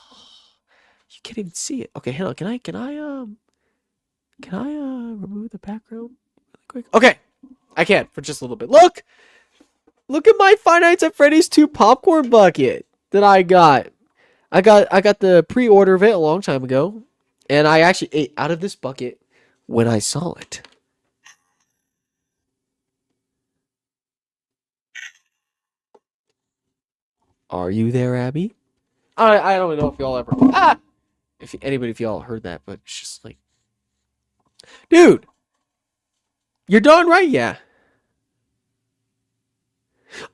you can't even see it. Okay, hang on. Can I remove the background really quick? Okay, I can for just a little bit. Look at my Five Nights at Freddy's 2 popcorn bucket that I got. I got the pre-order of it a long time ago, and I actually ate out of this bucket when I saw it. Are you there, Abby? I don't know if y'all ever if y'all heard that, but it's just like, dude, you're darn right, yeah.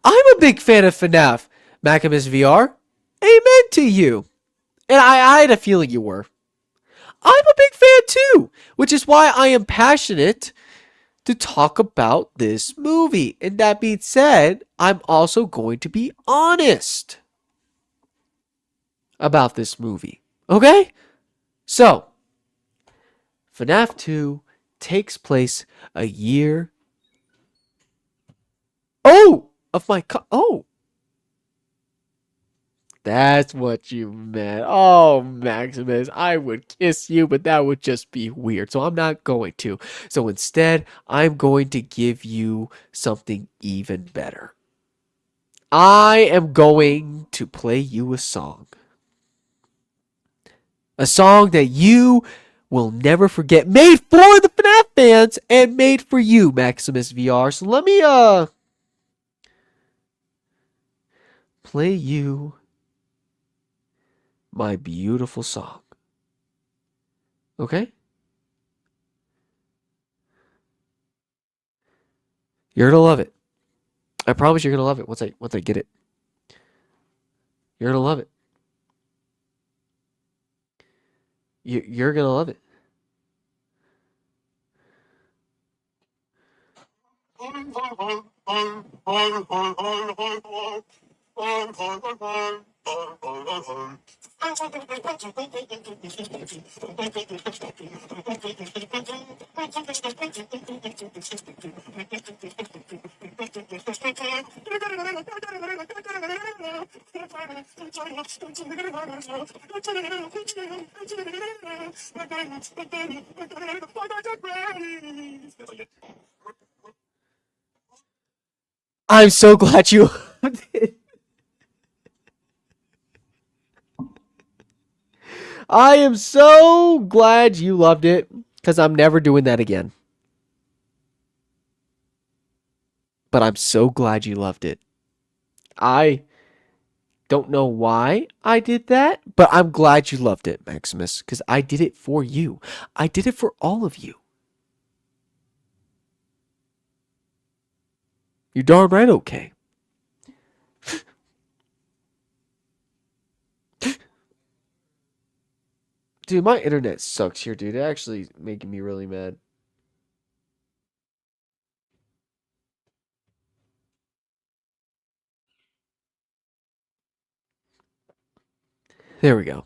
I'm a big fan of FNAF, Maximus VR. Amen to you. And I had a feeling you were. I'm a big fan too, which is why I am passionate to talk about this movie. And that being said, I'm also going to be honest about this movie. Okay? So, FNAF 2 takes place a year. Oh! Of my. Oh! That's what you meant. Oh, Maximus, I would kiss you, but that would just be weird. So I'm not going to. So instead, I'm going to give you something even better. I am going to play you a song. A song that you will never forget. Made for the FNAF fans and made for you, Maximus VR. So let me play you my beautiful song. Okay? You're gonna love it. I promise you're gonna love it once I get it. You're gonna love it. You're gonna love it. I'm so glad you loved it. I am so glad you loved it because I'm never doing that again. But I'm so glad you loved it. I don't know why I did that, but I'm glad you loved it, Maximus, because I did it for you. I did it for all of you. You're darn right okay. Dude, my internet sucks here, dude. It actually making me really mad. There we go.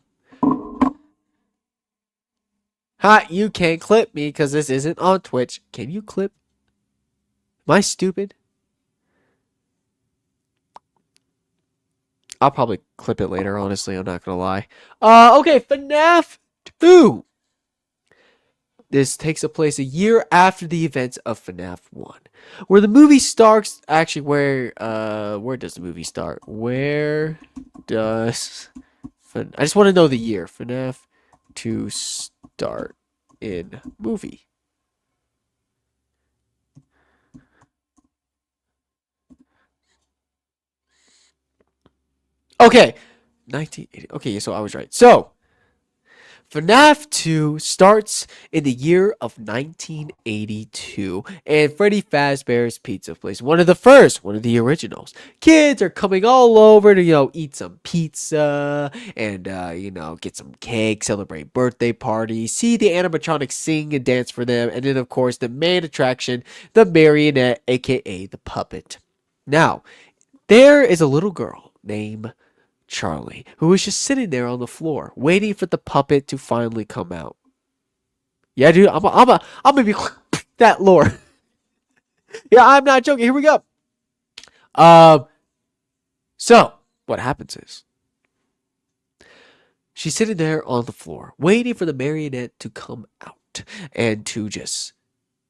Ha, you can't clip me because this isn't on Twitch. Can you clip? Am I stupid? I'll probably clip it later, honestly. I'm not gonna lie. Okay, Fnaf 2. This takes place a year after the events of Fnaf 1. Where the movie starts, actually, where does the movie start? Where does I just want to know the year. Fnaf 2 start in movie. Okay, 1980. Okay, so I was right. So, FNAF 2 starts in the year of 1982 and Freddy Fazbear's Pizza Place. One of the first, one of the originals. Kids are coming all over to, eat some pizza and, get some cake, celebrate birthday parties, see the animatronics sing and dance for them, and then, of course, the main attraction, the marionette, aka the puppet. Now, there is a little girl named Charlie, who was just sitting there on the floor, waiting for the puppet to finally come out. Yeah, dude, I'm gonna be that lore. Yeah, I'm not joking. Here we go. Um, so what happens is she's sitting there on the floor, waiting for the marionette to come out and to just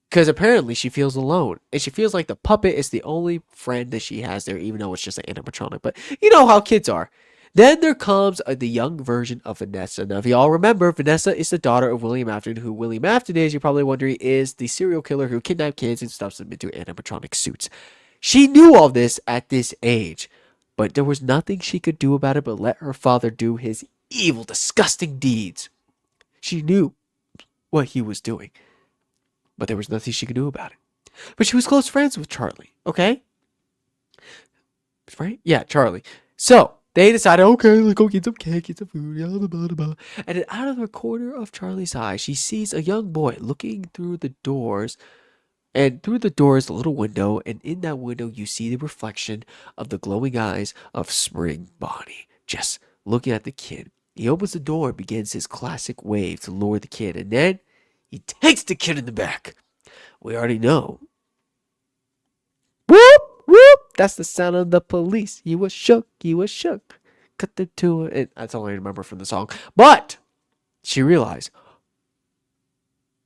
because apparently she feels alone and she feels like the puppet is the only friend that she has there, even though it's just an animatronic. But you know how kids are. Then there comes the young version of Vanessa. Now, if you all remember, Vanessa is the daughter of William Afton, who William Afton is, you're probably wondering, is the serial killer who kidnapped kids and stuffs them into animatronic suits. She knew all this at this age, but there was nothing she could do about it but let her father do his evil, disgusting deeds. She knew what he was doing, but there was nothing she could do about it. But she was close friends with Charlie, okay? Right? Yeah, Charlie. So they decided, okay, let's go get some cake, get some food, blah, blah, blah, blah. And then out of the corner of Charlie's eye, she sees a young boy looking through the doors. And through the door is a little window, and in that window you see the reflection of the glowing eyes of Spring Bonnie, just looking at the kid. He opens the door and begins his classic wave to lure the kid, and then he takes the kid in the back. We already know. Whoop, whoop. That's the sound of the police. He was shook. He was shook. Cut the two. And that's all I remember from the song. But she realized,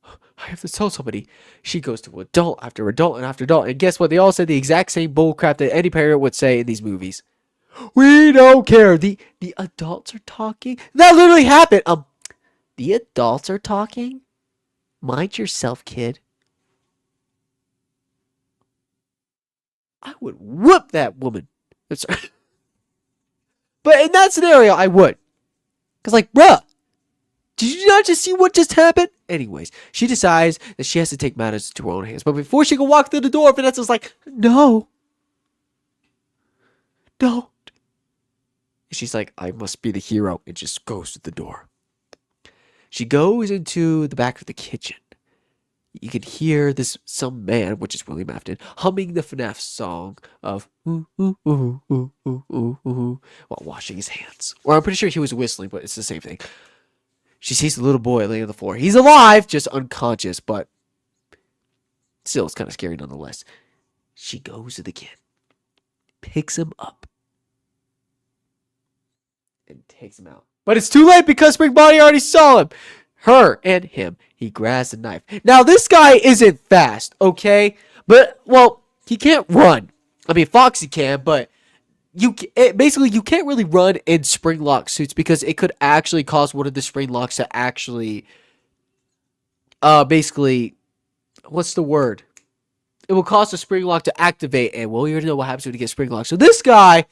I have to tell somebody. She goes to adult after adult and after adult. And guess what? They all said the exact same bullcrap that any parent would say in these movies. We don't care. The adults are talking. That literally happened. The adults are talking? Mind yourself, kid. I would whoop that woman. But in that scenario, I would. Because, like, bruh, did you not just see what just happened? Anyways, she decides that she has to take matters into her own hands. But before she can walk through the door, Vanessa's like, no. Don't. And she's like, I must be the hero. And just goes to the door. She goes into the back of the kitchen. You can hear some man, which is William Afton, humming the FNAF song of ooh, ooh, ooh, ooh, ooh, ooh, ooh, while washing his hands. Or I'm pretty sure he was whistling, but it's the same thing. She sees the little boy laying on the floor. He's alive, just unconscious, but still, it's kind of scary nonetheless. She goes to the kid, picks him up, and takes him out. But it's too late because Spring Bonnie already saw him. Her and him. He grabs a knife. Now, this guy isn't fast, okay? But, well, he can't run. I mean, Foxy can, but basically you can't really run in spring lock suits because it could actually cause one of the spring locks to actually, basically, what's the word? It will cause the spring lock to activate, and well, you already know what happens when you get spring lock. So this guy,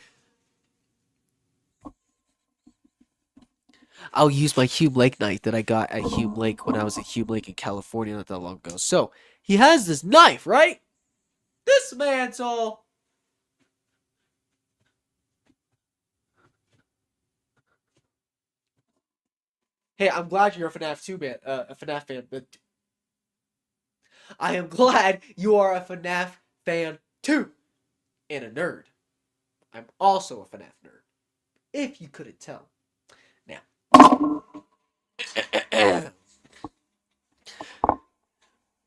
I'll use my Hume Lake knife that I got at Hume Lake when I was at Hume Lake in California not that long ago. So he has this knife, right? This man's all. Hey, I'm glad you're a FNAF 2 man, a FNAF fan. But I am glad you are a FNAF fan too, and a nerd. I'm also a FNAF nerd, if you couldn't tell. Now,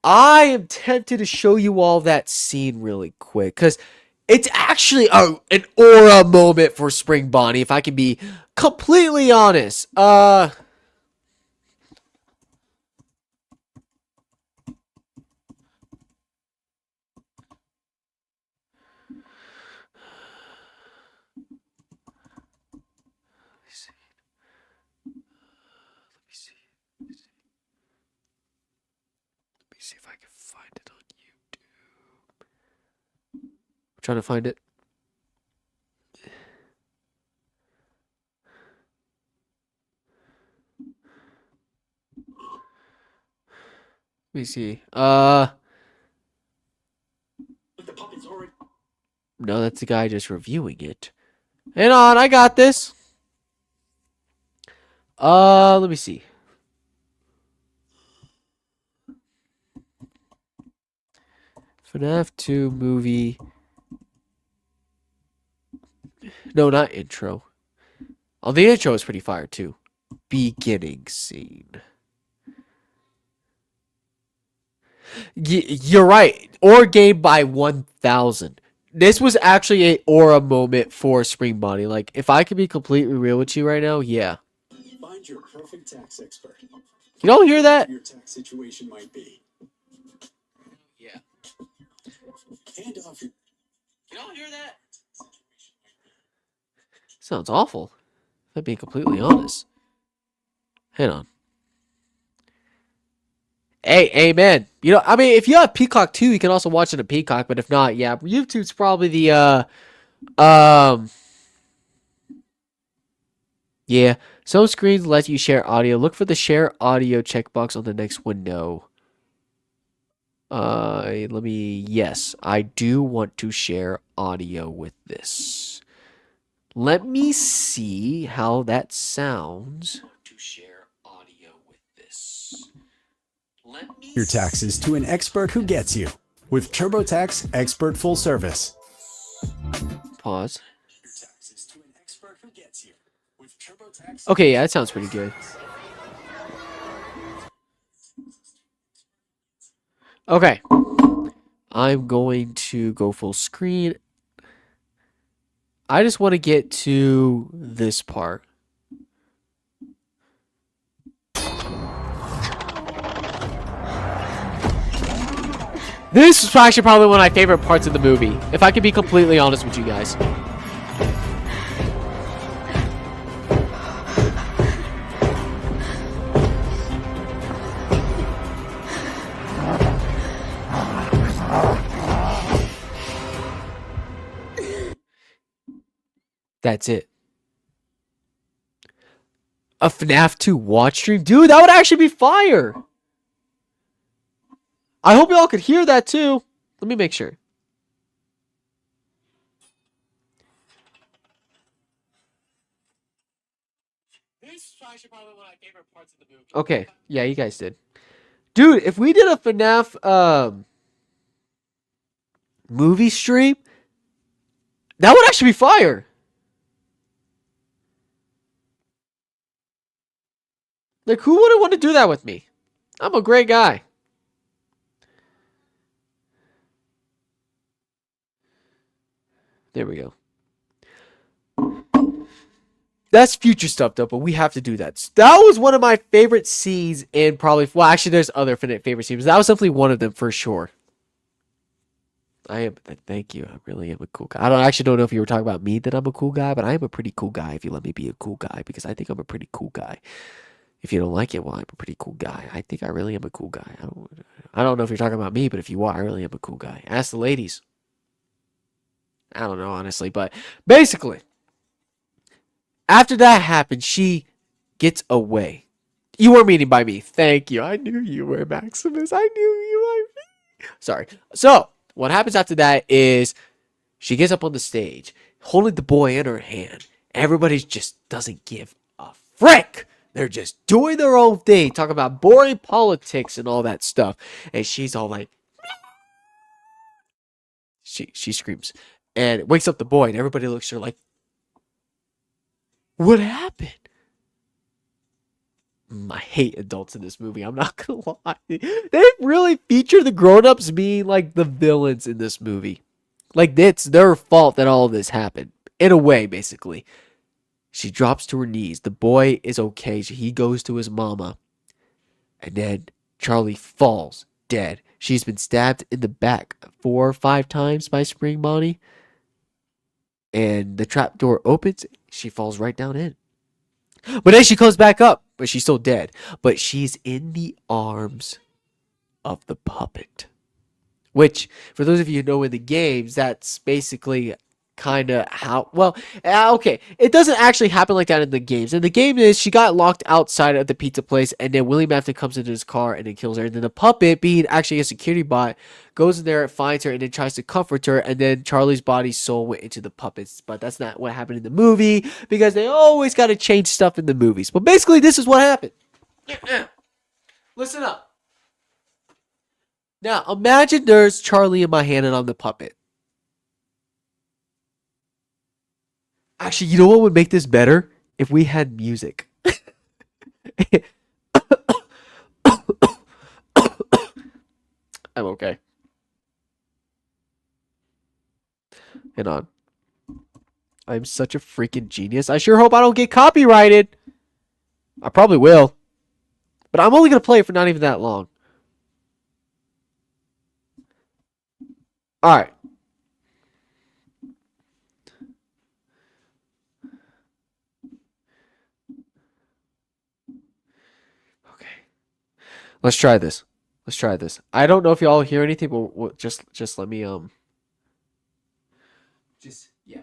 I am tempted to show you all that scene really quick because it's actually an aura moment for Spring Bonnie. If I can be completely honest, let me see if I can find it on YouTube. I'm trying to find it. Let me see. No, that's the guy just reviewing it. Hang on, I got this. Let me see. FNAF 2 movie. No, not intro. Oh, the intro is pretty fire too. Beginning scene. You're right. Aura gained by 1,000. This was actually a aura moment for Spring Bonnie. Like, if I could be completely real with you right now, yeah. Find your perfect tax expert. You don't hear that? Your tax situation might be. Yeah. Hand off your... You don't hear that? Sounds awful. If I'm being completely honest. Hang on. Hey, amen. You know, I mean, if you have Peacock too, you can also watch it on Peacock. But if not, yeah, YouTube's probably the yeah. Some screens let you share audio. Look for the share audio checkbox on the next window. Yes, I do want to share audio with this. Let me see how that sounds. To share audio with this. Your taxes to an expert who gets you with TurboTax Expert Full Service. Pause. Okay, yeah, that sounds pretty good. Okay. I'm going to go full screen. I just want to get to this part. This is actually probably one of my favorite parts of the movie, if I can be completely honest with you guys. That's it. A FNAF 2 watch stream? Dude, that would actually be fire. I hope y'all could hear that too. Let me make sure. This is actually probably one of my favorite parts of the movie. Okay, yeah, you guys did. Dude, if we did a FNAF movie stream, that would actually be fire. Like, who wouldn't want to do that with me? I'm a great guy. There we go. That's future stuff, though, but we have to do that. That was one of my favorite scenes in probably... Well, actually, there's other favorite scenes. That was definitely one of them for sure. I am... Thank you. I really am a cool guy. I actually don't know if you were talking about me that I'm a cool guy, but I am a pretty cool guy if you let me be a cool guy, because I think I'm a pretty cool guy. If you don't like it, well, I'm a pretty cool guy. I think I really am a cool guy. I don't know if you're talking about me, but if you are, I really am a cool guy. Ask the ladies. I don't know, honestly, but basically, after that happened, she gets away. You were meaning by me. Thank you. I knew you were, Maximus. I knew you were. Sorry. So, what happens after that is she gets up on the stage, holding the boy in her hand. Everybody just doesn't give a frick. They're just doing their own thing, talking about boring politics and all that stuff. And she's all like, she screams and wakes up the boy, and everybody looks at her like, what happened? I hate adults in this movie. I'm not gonna lie. They really feature the grown-ups being like the villains in this movie. Like, it's their fault that all of this happened. In a way, basically. She drops to her knees. The boy is okay. He goes to his mama. And then Charlie falls dead. She's been stabbed in the back 4 or 5 times by Spring Bonnie. And the trap door opens. She falls right down in. But then she comes back up. But she's still dead. But she's in the arms of the puppet. Which, for those of you who know in the games, that's basically kind of how, well, okay, it doesn't actually happen like that in the games. In the game is she got locked outside of the pizza place, and then William Afton comes into his car and then kills her, and then the puppet, being actually a security bot, goes in there, finds her, and then tries to comfort her, and then Charlie's body's soul went into the puppets. But that's not what happened in the movie, because they always got to change stuff in the movies. But basically, this is what happened. Listen up. Now, imagine there's Charlie in my hand and I'm the puppet. Actually, you know what would make this better? If we had music. I'm okay. Hang on. I'm such a freaking genius. I sure hope I don't get copyrighted. I probably will. But I'm only going to play it for not even that long. Alright. Okay. Let's try this. Let's try this. I don't know if y'all hear anything, but just let me just yeah.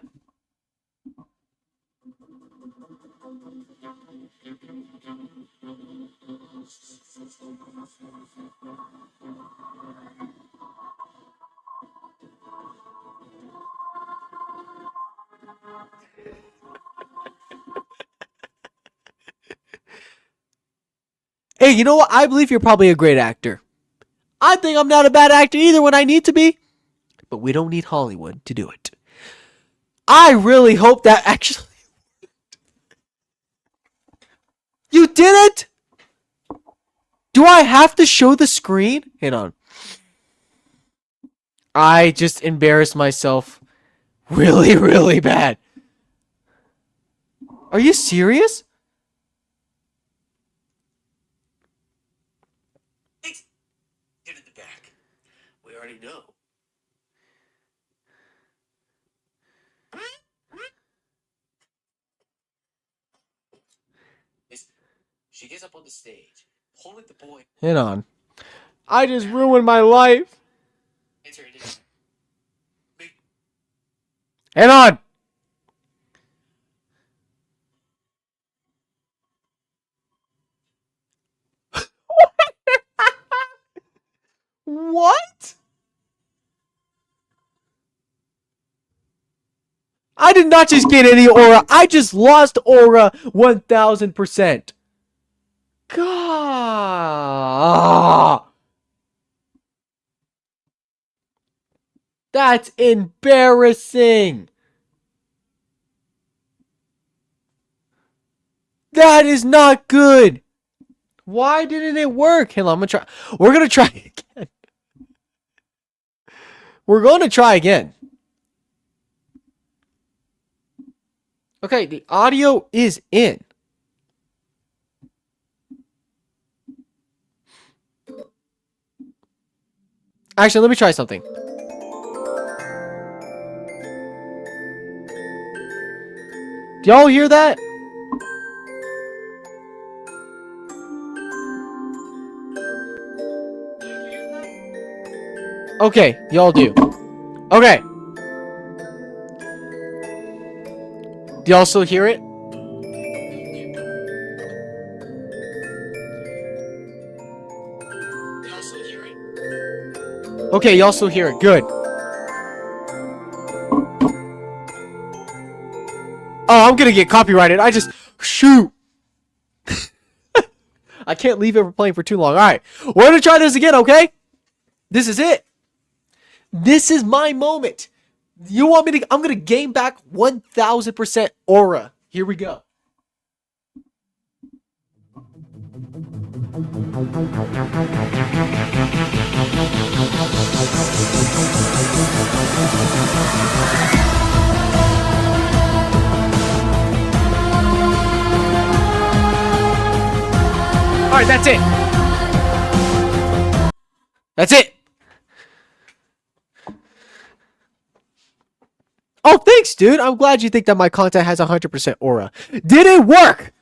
Hey, you know what? I believe you're probably a great actor. I think I'm not a bad actor either when I need to be. But we don't need Hollywood to do it. I really hope that actually... You did it? Do I have to show the screen? Hang on. I just embarrassed myself really, really bad. Are you serious? Get in the back. We already know. She gets up on the stage, holding the boy. Hang on. I just ruined my life. Hang on. What? I did not just get any aura. I just lost aura 1000%. God. That's embarrassing. That is not good. Why didn't it work? Hang on, I'm gonna try. We're gonna try again. We're going to try again. Okay, the audio is in. Actually, let me try something. Do y'all hear that? Okay, y'all do. Okay. Do y'all still hear it? Okay, y'all still hear it. Good. Oh, I'm gonna get copyrighted. I just... Shoot. I can't leave it playing for too long. All right, we're gonna try this again, okay? This is it. This is my moment. You want me to? I'm gonna gain back 1,000% aura. Here we go. All right, that's it. That's it. Oh, thanks, dude. I'm glad you think that my content has 100% aura. Did it work?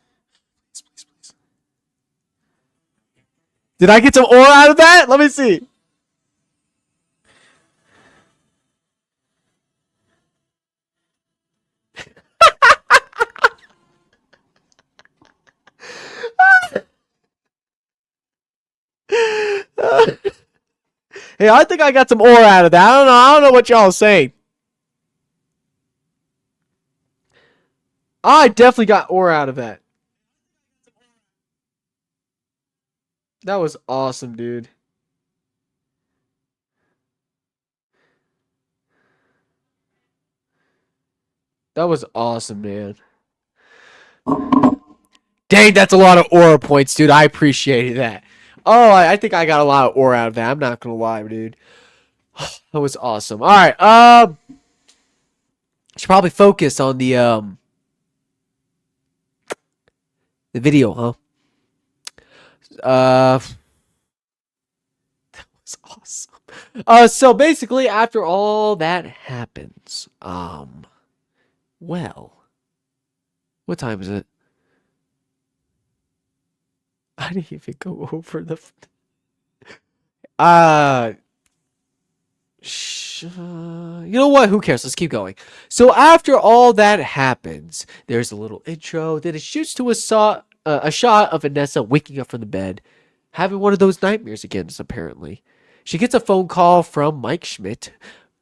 Did I get some aura out of that? Let me see. Hey, I think I got some aura out of that. I don't know what y'all are saying. I definitely got aura out of that. That was awesome, dude. That was awesome, man. Dang, that's a lot of aura points, dude. I appreciate that. Oh, I think I got a lot of aura out of that. I'm not gonna lie, dude. That was awesome. All right, should probably focus on the video, huh? That was awesome. So basically, after all that happens, well, what time is it? I didn't even go over the. Uh, you know what? Who cares? Let's keep going. So after all that happens, there's a little intro. Then it shoots to a shot of Vanessa waking up from the bed, having one of those nightmares again. Apparently, she gets a phone call from Mike Schmidt,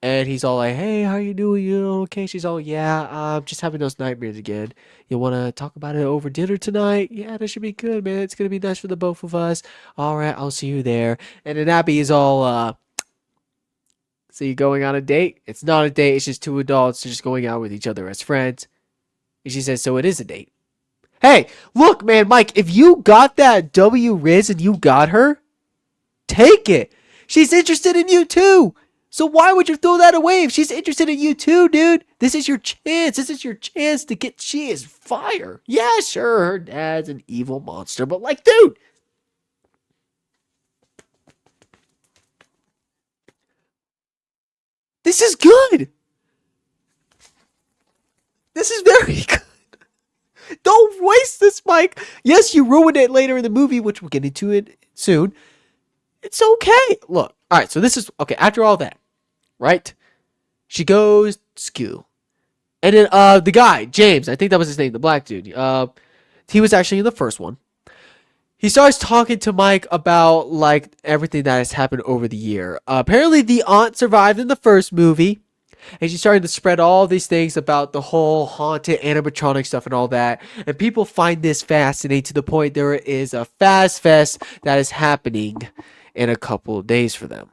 and he's all like, "Hey, how you doing? You okay?" She's all, "Yeah, I'm just having those nightmares again. You want to talk about it over dinner tonight? Yeah, that should be good, man. It's gonna be nice for the both of us. All right, I'll see you there." And then Abby is all, "So you going on a date?" It's not a date. It's just two adults just going out with each other as friends. And she says, "So it is a date." Hey, look, man, Mike, if you got that W Riz and you got her, take it. She's interested in you too. So why would you throw that away if she's interested in you too, dude? This is your chance. This is your chance to get. She is fire. Yeah, sure, her dad's an evil monster, but like, dude. This is good. This is very good. Don't waste this, Mike. Yes, you ruined it later in the movie, which we'll get into it soon. It's okay. Look, all right. So this is okay. After all that, right? She goes to school, and then the guy James, I think that was his name, the black dude. He was actually in the first one. He starts talking to Mike about like everything that has happened over the year. Apparently, the aunt survived in the first movie. And she's starting to spread all these things about the whole haunted animatronic stuff and all that. And people find this fascinating to the point there is a Fast Fest that is happening in a couple of days for them.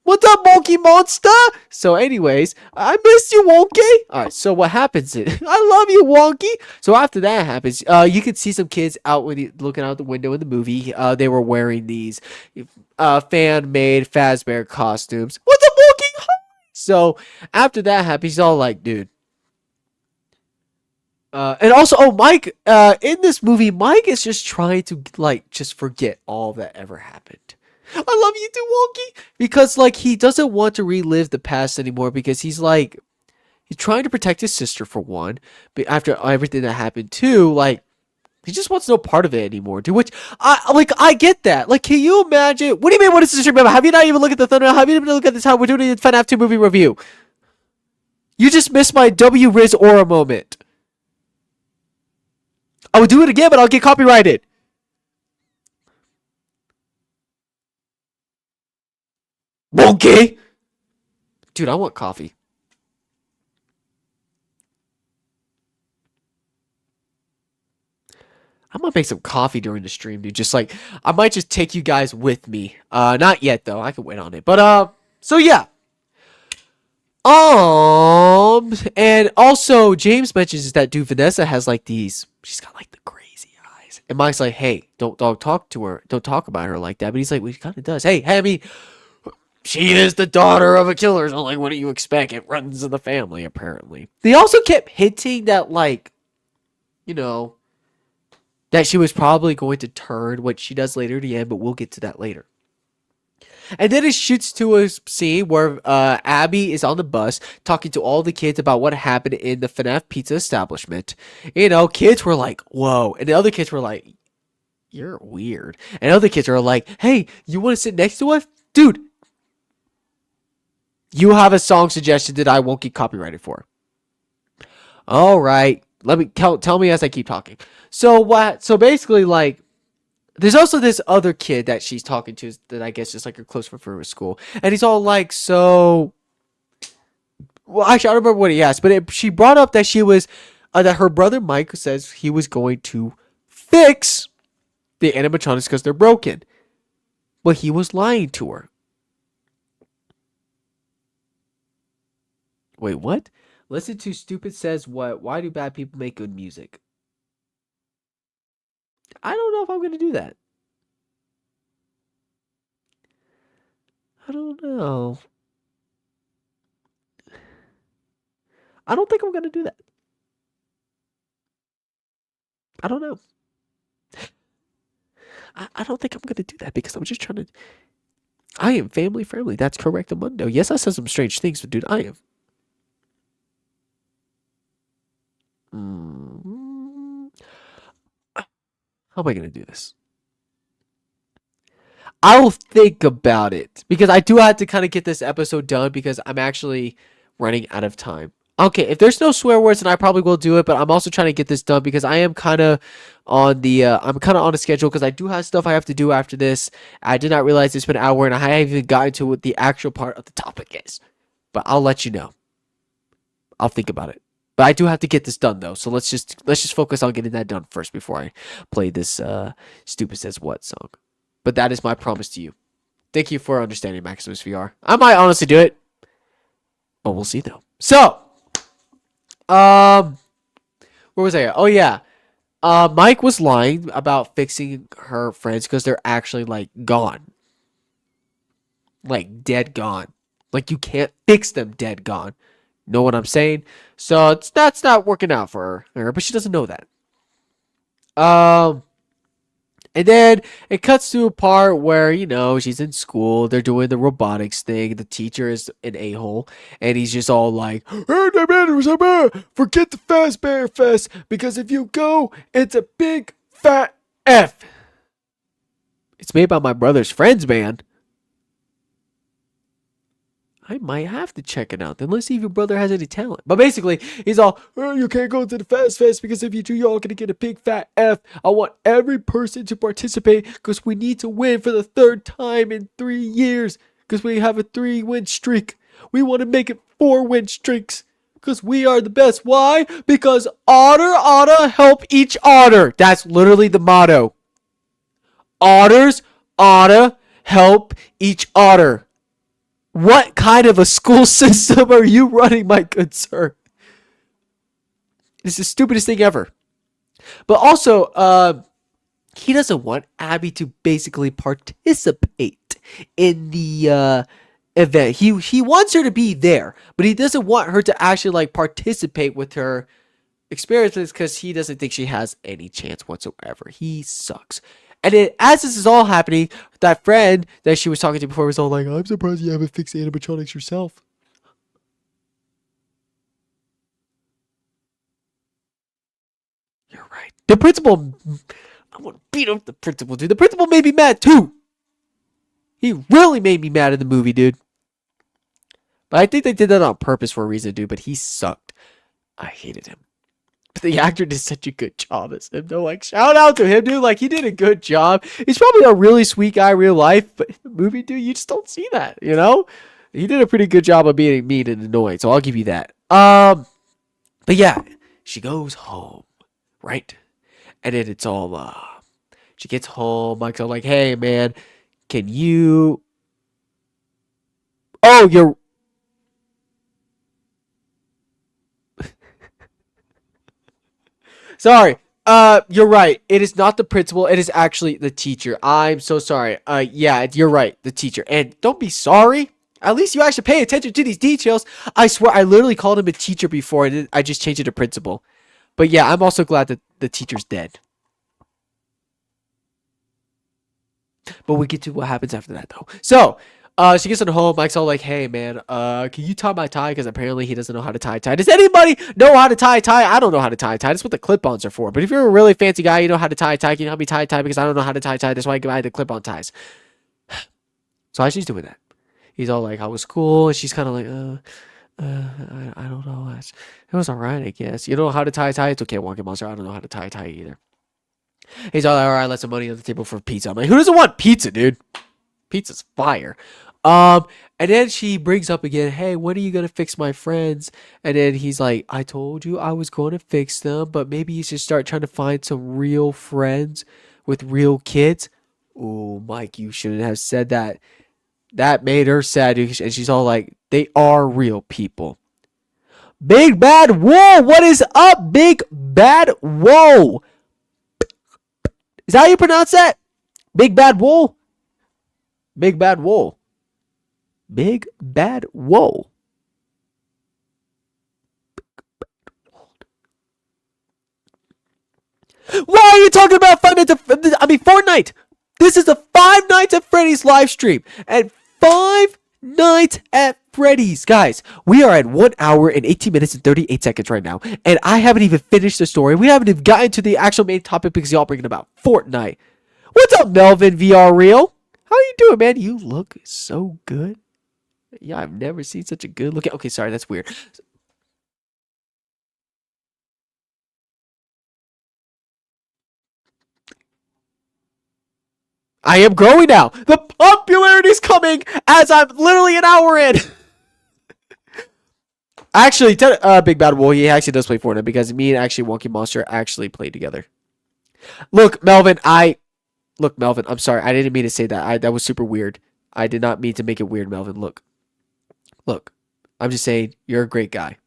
What's up, Wonky Monster? So, anyways, I miss you, Wonky. All right, so what happens is, I love you, Wonky. So after that happens, you can see some kids out with looking out the window in the movie. They were wearing these fan-made Fazbear costumes. What's up, Wonky? So after that happens, he's all like, dude. And also, oh, Mike, in this movie, Mike is just trying to, like, just forget all that ever happened. I love you too, Wonky. Because, like, he doesn't want to relive the past anymore because he's, like, he's trying to protect his sister, for one. But after everything that happened, too, like, he just wants no part of it anymore, dude. Which, I get that. Like, can you imagine? What do you mean, what is this? Remember, have you not even looked at the thumbnail? Have you even looked at this? How we're doing a Fnaf 2 movie review? You just missed my W Riz aura moment. I would do it again, but I'll get copyrighted. Okay. Dude, I want coffee. I'm gonna make some coffee during the stream, dude. Just like I might just take you guys with me. Not yet though. I can wait on it. But so yeah. And also James mentions that dude Vanessa has like these. She's got like the crazy eyes. And Mike's like, hey, don't talk to her. Don't talk about her like that. But he's like, well, he kind of does. Hey, I mean, she is the daughter of a killer. So like, what do you expect? It runs in the family, apparently. They also kept hinting that like, you know, that she was probably going to turn what she does later at the end, but we'll get to that later. And then it shoots to a scene where Abby is on the bus talking to all the kids about what happened in the Fnaf pizza establishment. You know, kids were like, whoa. And the other kids were like, you're weird. And other kids are like, hey, you want to sit next to us? Dude, you have a song suggestion that I won't get copyrighted for. All right. Let me tell me as I keep talking. So what? So basically, like, there's also this other kid that she's talking to that I guess is like her close friend from school, and he's all like, so. Well, actually, I don't remember what he asked, but she brought up that she was that her brother Mike says he was going to fix the animatronics because they're broken, but he was lying to her. Wait, what? Listen to Stupid Says What? Why do bad people make good music? I don't know if I'm gonna do that. I don't know. I don't think I'm gonna do that. I don't know. I don't think I'm gonna do that because I'm just trying to. I am family friendly. That's correct, Amundo. Yes, I said some strange things, but dude, I am. Mm, how am I gonna do this? I'll think about it because I do have to kind of get this episode done because I'm actually running out of time. Okay, if there's no swear words, then I probably will do it. But I'm also trying to get this done because I am kind of on the I'm kind of on a schedule because I do have stuff I have to do after this. I did not realize it's been an hour and I haven't even gotten to what the actual part of the topic is. But I'll let you know. I'll think about it. But I do have to get this done though, so let's just focus on getting that done first before I play this stupid says what song. But that is my promise to you. Thank you for understanding Maximus VR. I might honestly do it, but we'll see though. So, where was I at? Oh yeah, Mike was lying about fixing her friends because they're actually like gone, like dead gone. Like you can't fix them dead gone. Know what I'm saying? So that's not working out for her, but she doesn't know that. Um, and then it cuts to a part where, you know, she's in school. They're doing the robotics thing. The teacher is an a-hole. And he's just all like, forget the Fazbear Fest. Because if you go, it's a big fat F. It's made by my brother's friends, man. I might have to check it out. Then let's see if your brother has any talent. But basically, he's all, oh, you can't go to the Fast Fest because if you do, you're all going to get a big fat F. I want every person to participate because we need to win for the third time in 3 years because we have a 3-win streak. We want to make it 4-win streaks because we are the best. Why? Because otter oughta help each otter. That's literally the motto. Otters oughta help each otter. What kind of a school system are you running, my good sir? It's the stupidest thing ever. But also, he doesn't want Abby to basically participate in the event. He wants her to be there, but he doesn't want her to actually like participate with her experiences because he doesn't think she has any chance whatsoever. He sucks. And then, as this is all happening, that friend that she was talking to before was all like, I'm surprised you haven't fixed animatronics yourself. You're right. The principal, I want to beat up the principal, dude. The principal made me mad, too. He really made me mad in the movie, dude. But I think they did that on purpose for a reason, dude. But he sucked. I hated him. The actor did such a good job as him though. Like, shout out to him, dude. Like, he did a good job. He's probably a really sweet guy in real life, but in the movie, dude, you just don't see that, you know? He did a pretty good job of being mean and annoying, so I'll give you that. But yeah, she goes home, right? And then it's all she gets home. Mike's all like, "Hey man, can you? Oh, you're sorry. You're right. It is not the principal. It is actually the teacher. I'm so sorry. Yeah, you're right. The teacher. And don't be sorry. At least you actually pay attention to these details. I swear, I literally called him a teacher before, and then I just changed it to principal. But yeah, I'm also glad that the teacher's dead. But we get to what happens after that, though. So, she gets on home. Mike's all like, "Hey, man, can you tie my tie? Because apparently he doesn't know how to tie a tie. Does anybody know how to tie a tie? I don't know how to tie a tie. That's what the clip-ons are for. But if you're a really fancy guy, you know how to tie a tie. Can you help me tie a tie? Because I don't know how to tie a tie. That's why I buy the clip-on ties." So as she's doing that, he's all like, "How was school?" And she's kind of like, I don't know. It was all right, I guess. You don't know how to tie a tie? It's okay, Wonky Monster. I don't know how to tie a tie either. He's all like, "All right, let's some money on the table for pizza." I'm like, who doesn't want pizza, dude? Pizza's fire. Um, and then she brings up again, "Hey, when are you gonna fix my friends?" And then he's like, "I told you I was going to fix them, but maybe you should start trying to find some real friends with real kids." Oh, Mike, you shouldn't have said that. That made her sad, and she's all like, "They are real people." Big Bad Whoa, what is up, Big Bad Whoa? Is that how you pronounce that? Big Bad Whoa? Big Bad Whoa. Big Bad Whoa. Why are you talking about Fortnite? This is a Five Nights at Freddy's live stream. And Five Nights at Freddy's. Guys, we are at 1 hour and 18 minutes and 38 seconds right now. And I haven't even finished the story. We haven't even gotten to the actual main topic because y'all bringing about Fortnite. What's up, Melvin VR Real? How are you doing, man? You look so good. Yeah, I've never seen such a good looking. Okay, sorry, that's weird. I am growing now. The popularity is coming as I'm literally an hour in. Actually, Big Bad Wolf, he actually does play Fortnite because me and actually Wonky Monster actually played together. Look, Melvin, I'm sorry. I didn't mean to say that. That was super weird. I did not mean to make it weird, Melvin. Look. I'm just saying you're a great guy.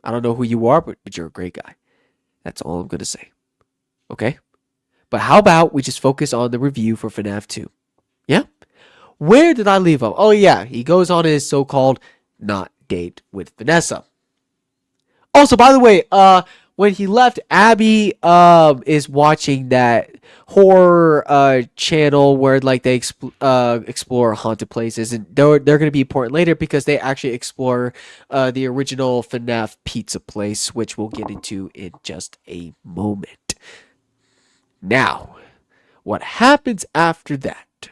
I don't know who you are, but you're a great guy. That's all I'm gonna say. Okay? But how about we just focus on the review for FNAF 2? Yeah? Where did I leave off? Oh yeah, he goes on his so-called not date with Vanessa. Also, by the way, when he left, Abby is watching that horror channel where like they explore haunted places, and they're gonna be important later because they actually explore the original FNAF pizza place, which we'll get into in just a moment. Now, what happens after that?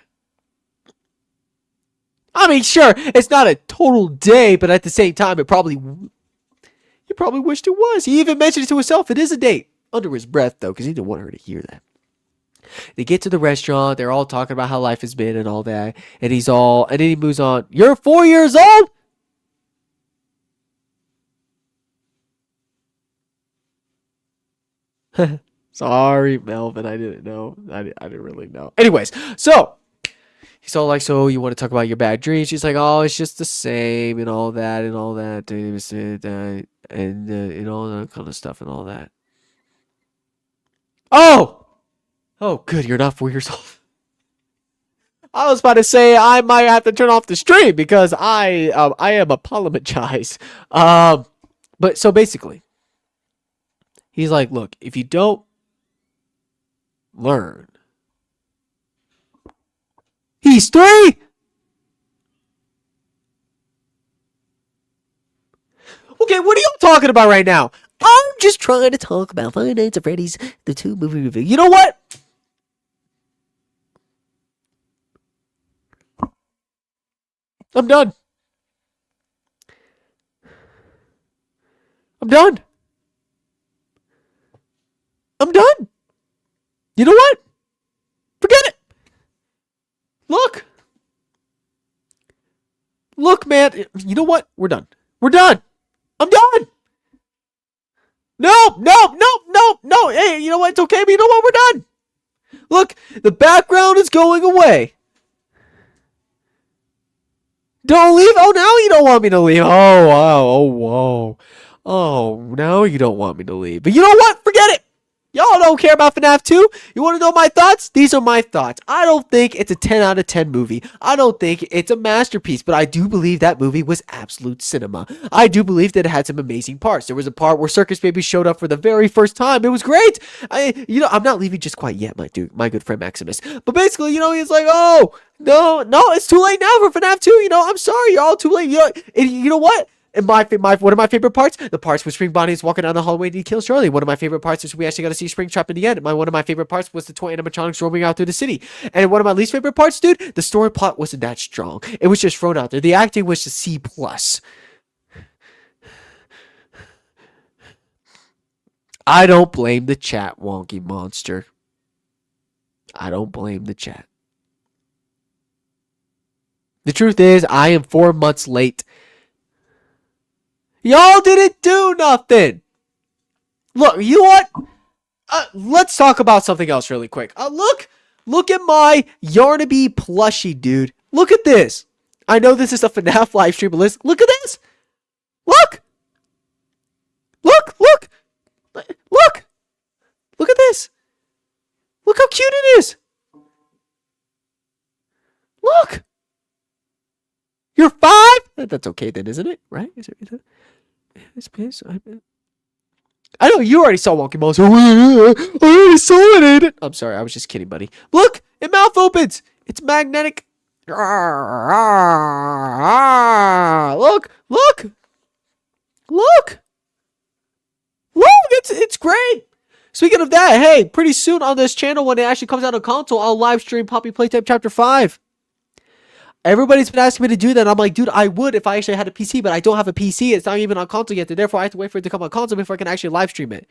I mean, sure, it's not a total day, but at the same time, he probably wished it was. He even mentioned it to himself. It is a date. Under his breath, though, because he didn't want her to hear that. They get to the restaurant. They're all talking about how life has been and all that. And then he moves on. "You're 4 years old?" Sorry, Melvin. I didn't know. I didn't really know. Anyways, so he's all like, "So you want to talk about your bad dreams?" She's like, "Oh, it's just the same and all that and all that. And all that kind of stuff and all that." Oh! Oh, good. You're not 4 years old. I was about to say I might have to turn off the stream because I am apologize. But so basically, he's like, "Look, if you don't learn, he's 3." Okay, what are y'all talking about right now? I'm just trying to talk about Five Nights at Freddy's, the 2 movie review. You know what? I'm done. I'm done. I'm done. You know what? Forget it. Look. Look, man. You know what? We're done. We're done. I'm done. Nope, nope, nope, nope, no. Hey, you know what? It's okay, but you know what? We're done. Look, the background is going away. Don't leave. Oh, now you don't want me to leave. Oh, wow. Oh, whoa. Oh, now you don't want me to leave. But you know what? Forget it. Y'all don't care about FNAF 2? You want to know my thoughts? These are my thoughts. I don't think it's a 10 out of 10 movie. I don't think it's a masterpiece, but I do believe that movie was absolute cinema. I do believe that it had some amazing parts. There was a part where Circus Baby showed up for the very first time. It was great. I'm not leaving just quite yet, my good friend Maximus. But basically, he's like, oh, no, it's too late now for FNAF 2. I'm sorry, you're all too late. You know what? And one of my favorite parts, the parts where Spring Bonnie is walking down the hallway and he kills Charlie. One of my favorite parts is we actually got to see Springtrap in the end. One of my favorite parts was the toy animatronics roaming out through the city. And one of my least favorite parts, dude, the story plot wasn't that strong. It was just thrown out there. The acting was just C+. I don't blame the chat, wonky monster. I don't blame the chat. The truth is, I am 4 months late. Y'all didn't do nothing. Look, you know what? Let's talk about something else really quick. Look at my Yarnaby plushie, dude. Look at this. I know this is a FNAF live stream, but look at this. Look. Look at this. Look how cute it is. Look. You're 5? That's okay then, isn't it? Right? Is it? I know you already saw Wonky Monster. I already saw it. I'm sorry, I was just kidding, buddy. Look, it mouth opens. It's magnetic. Look. It's great. Speaking of that, hey, pretty soon on this channel when it actually comes out on console, I'll live stream Poppy Playtime Chapter 5. Everybody's been asking me to do that. I'm like, dude, I would if I actually had a PC, but I don't have a PC. It's not even on console yet. Therefore, I have to wait for it to come on console before I can actually live stream it.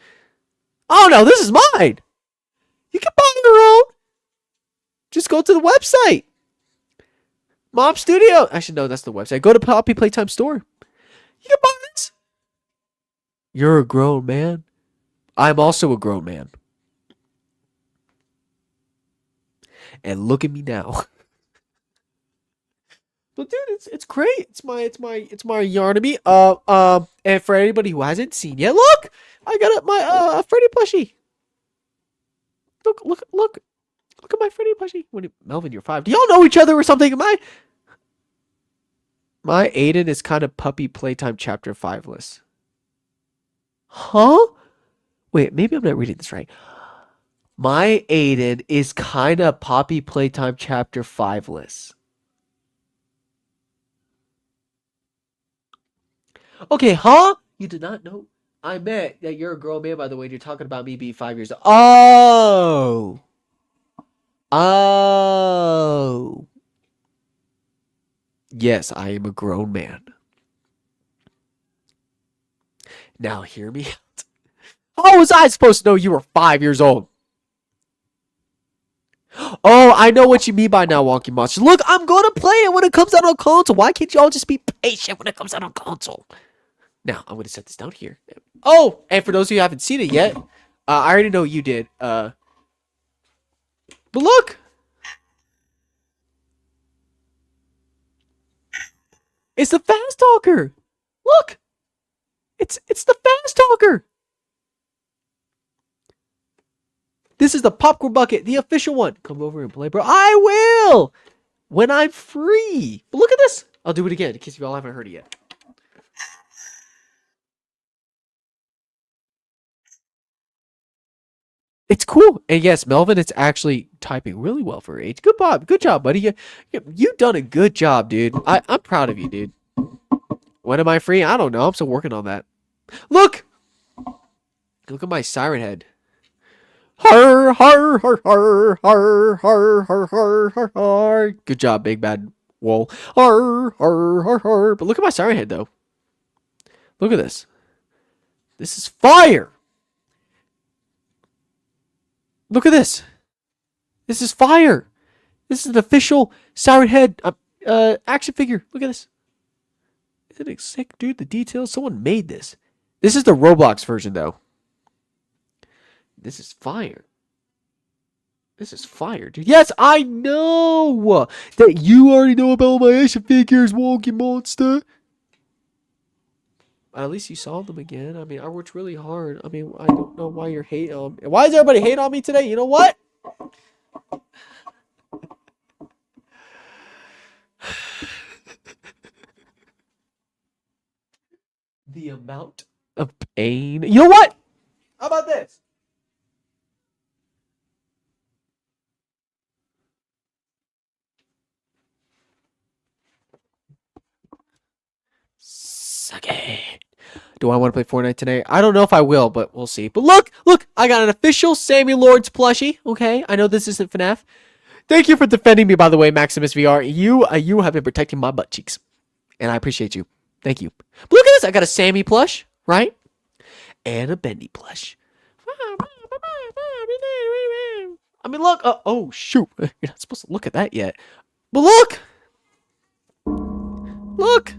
Oh, no, this is mine. You can buy your own. Just go to the website. Mob Studio. Actually, no, that's the website. Go to Poppy Playtime Store. You can buy this. You're a grown man. I'm also a grown man. And look at me now. But dude, it's great. It's my Yarnaby. And for anybody who hasn't seen yet, look, I got my Freddy plushie. Look at my Freddy plushie. Melvin, you're 5. Do y'all know each other or something? My Aiden is kind of Puppy Playtime Chapter 5-less. Huh? Wait, maybe I'm not reading this right. My Aiden is kind of Poppy Playtime Chapter 5-less. Okay, huh? You did not know? I meant that you're a grown man, by the way, and you're talking about me being 5 years old. Oh! Oh! Yes, I am a grown man. Now hear me out. How was I supposed to know you were 5 years old? Oh, I know what you mean by now, Wonky Monster. Look, I'm going to play it when it comes out on console. Why can't y'all just be patient when it comes out on console? Now, I'm going to set this down here. Oh, and for those of you who haven't seen it yet, I already know you did. But look. It's the Fast Talker. Look. It's the Fast Talker. This is the popcorn bucket, the official one. Come over and play, bro. I will. When I'm free. But look at this. I'll do it again in case you all haven't heard it yet. It's cool. And yes, Melvin is actually typing really well for her age. Good Bob. Good job, buddy. You've done a good job, dude. I'm proud of you, dude. When am I free? I don't know. I'm still working on that. Look! Look at my siren head. Har, har, har, har, har, har, har, har, har, har. Good job, big bad wool. Har, har, har, har. But look at my siren head, though. Look at this. This is fire! Look at this. This is fire. This is an official Siren Head action figure. Look at this. Isn't it sick, dude? The details. Someone made this. This is the Roblox version, though. This is fire. This is fire, dude. Yes, I know that you already know about my action figures, wonky monster. At least you saw them again. I mean, I worked really hard. I mean, I don't know why you're hating on me. Why is everybody hating on me today? You know what? The amount of pain. You know what? How about this? Suck it. Do I want to play Fortnite today? I don't know if I will, but we'll see. But look, I got an official Sammy Lords plushie. Okay, I know this isn't FNAF. Thank you for defending me, by the way, Maximus VR. You have been protecting my butt cheeks, and I appreciate you. Thank you. But look at this. I got a Sammy plush, right? And a Bendy plush. I mean, look. Oh, shoot. You're not supposed to look at that yet. But look. Look.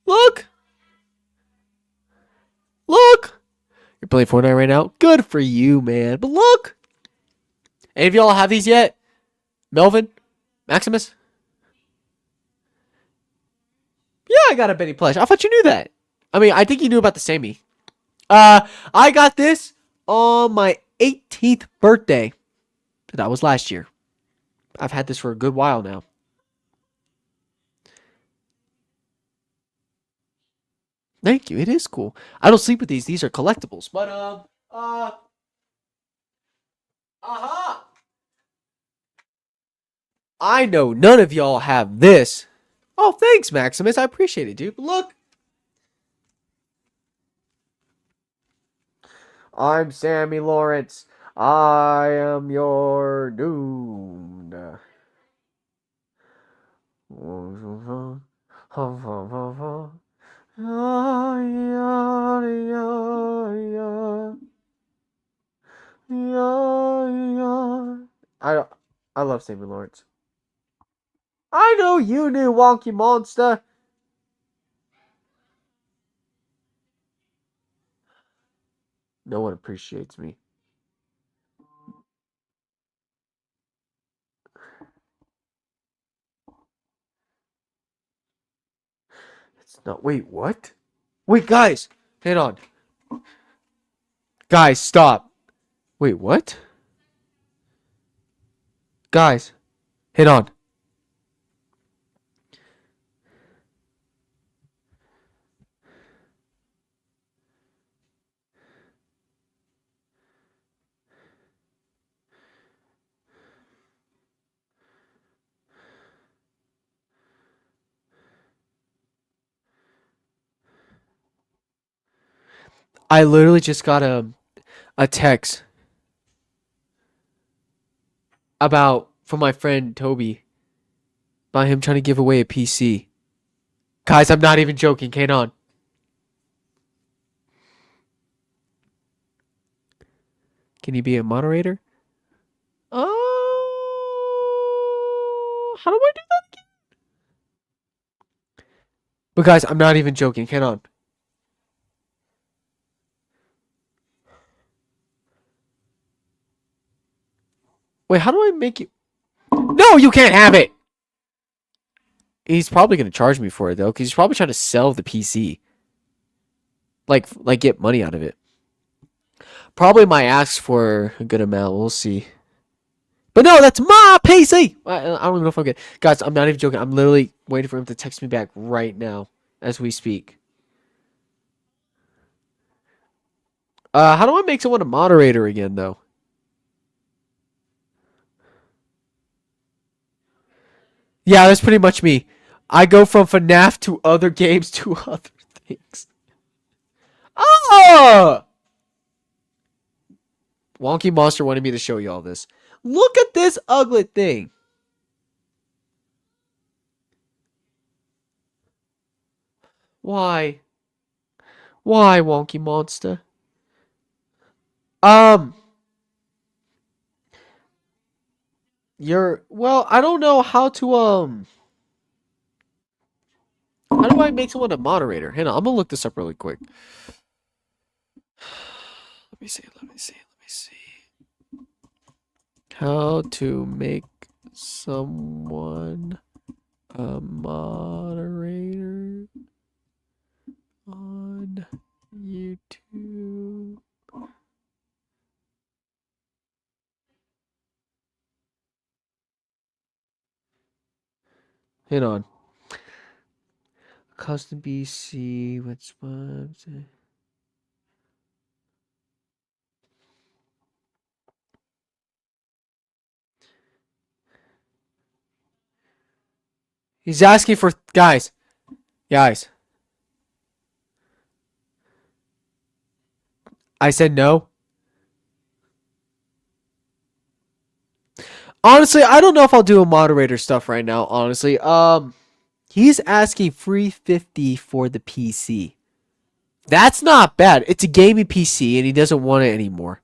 Look. Look. You're playing Fortnite right now? Good for you, man. But look. Any of y'all have these yet? Melvin? Maximus? Yeah, I got a Benny plush. I thought you knew that. I mean, I think you knew about the Sammy. I got this on my 18th birthday. That was last year. I've had this for a good while now. Thank you. It is cool. I don't sleep with these. These are collectibles. But aha! I know none of y'all have this. Oh, thanks, Maximus. I appreciate it, dude. But look. I'm Sammy Lawrence. I am your doomed. I I love Sammy Lawrence. I know you knew, wonky monster. No one appreciates me. It's not. Wait, what? Wait, guys, hang on. Guys, stop. Wait, what? Guys, hit on. I literally just got a text about from my friend Toby about him trying to give away a PC. Guys, I'm not even joking. Hang on. Can you be a moderator? How do I do that again? But guys, I'm not even joking. Hang on. Wait, how do I make you? No, you can't have it. He's probably gonna charge me for it though, because he's probably trying to sell the PC. Like get money out of it. Probably might ask for a good amount. We'll see. But no, that's my PC. I don't even know if I'm good. Guys, I'm not even joking. I'm literally waiting for him to text me back right now as we speak. How do I make someone a moderator again though? Yeah, that's pretty much me. I go from FNAF to other games to other things. Oh! Wonky Monster wanted me to show you all this. Look at this ugly thing. Why? Why, Wonky Monster? Um, well, I don't know how to, how do I make someone a moderator? Hang on, I'm gonna look this up really quick. me see. How to make someone a moderator on YouTube. Hang on. Custom BC. What's one? He's asking for guys. I said no. Honestly, I don't know if I'll do a moderator stuff right now. Honestly, he's asking 350 for the PC. That's not bad. It's a gaming PC, and he doesn't want it anymore.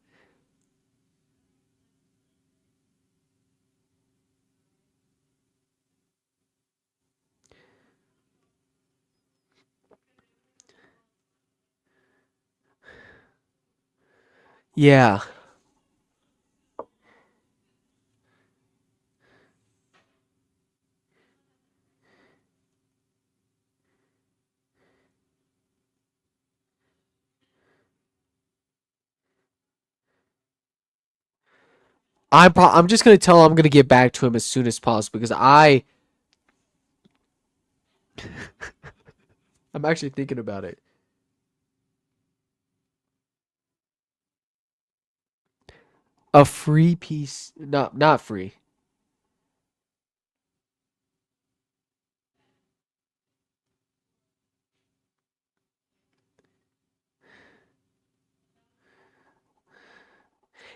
Yeah. I'm just gonna tell him I'm gonna get back to him as soon as possible because I'm actually thinking about it. A free piece, not free.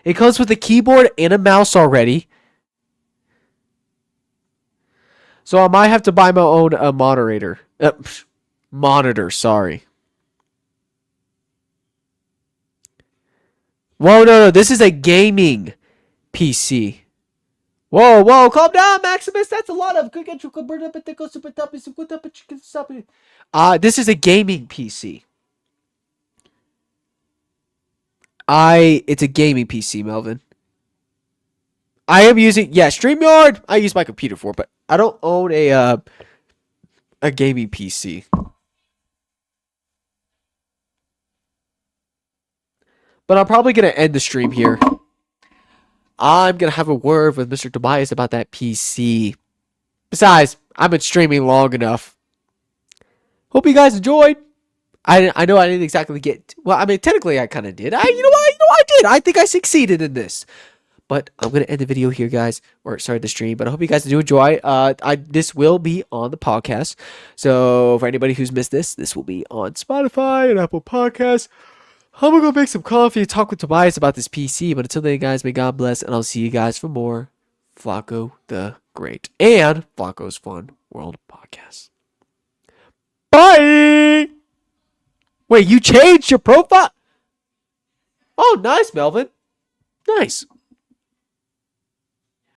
It comes with a keyboard and a mouse already. So I might have to buy my own moderator. Monitor, sorry. Whoa, no, this is a gaming PC. Whoa, calm down, Maximus. That's a lot of. This is a gaming PC. It's a gaming PC, Melvin. I am using StreamYard. I use my computer for, but I don't own a gaming PC. But I'm probably gonna end the stream here. I'm gonna have a word with Mr. Tobias about that PC. Besides, I've been streaming long enough. Hope you guys enjoyed. I know I didn't exactly get. Well, I mean, technically, I kind of did. I did. I think I succeeded in this. But I'm gonna end the video here, guys, or sorry, the stream. But I hope you guys do enjoy. This will be on the podcast. So for anybody who's missed this will be on Spotify and Apple Podcasts. I'm gonna go make some coffee and talk with Tobias about this PC. But until then, guys, may God bless, and I'll see you guys for more Flacco the Great and Flacco's Fun World Podcast. Bye. Wait, you changed your profile? Oh, nice, Melvin. Nice.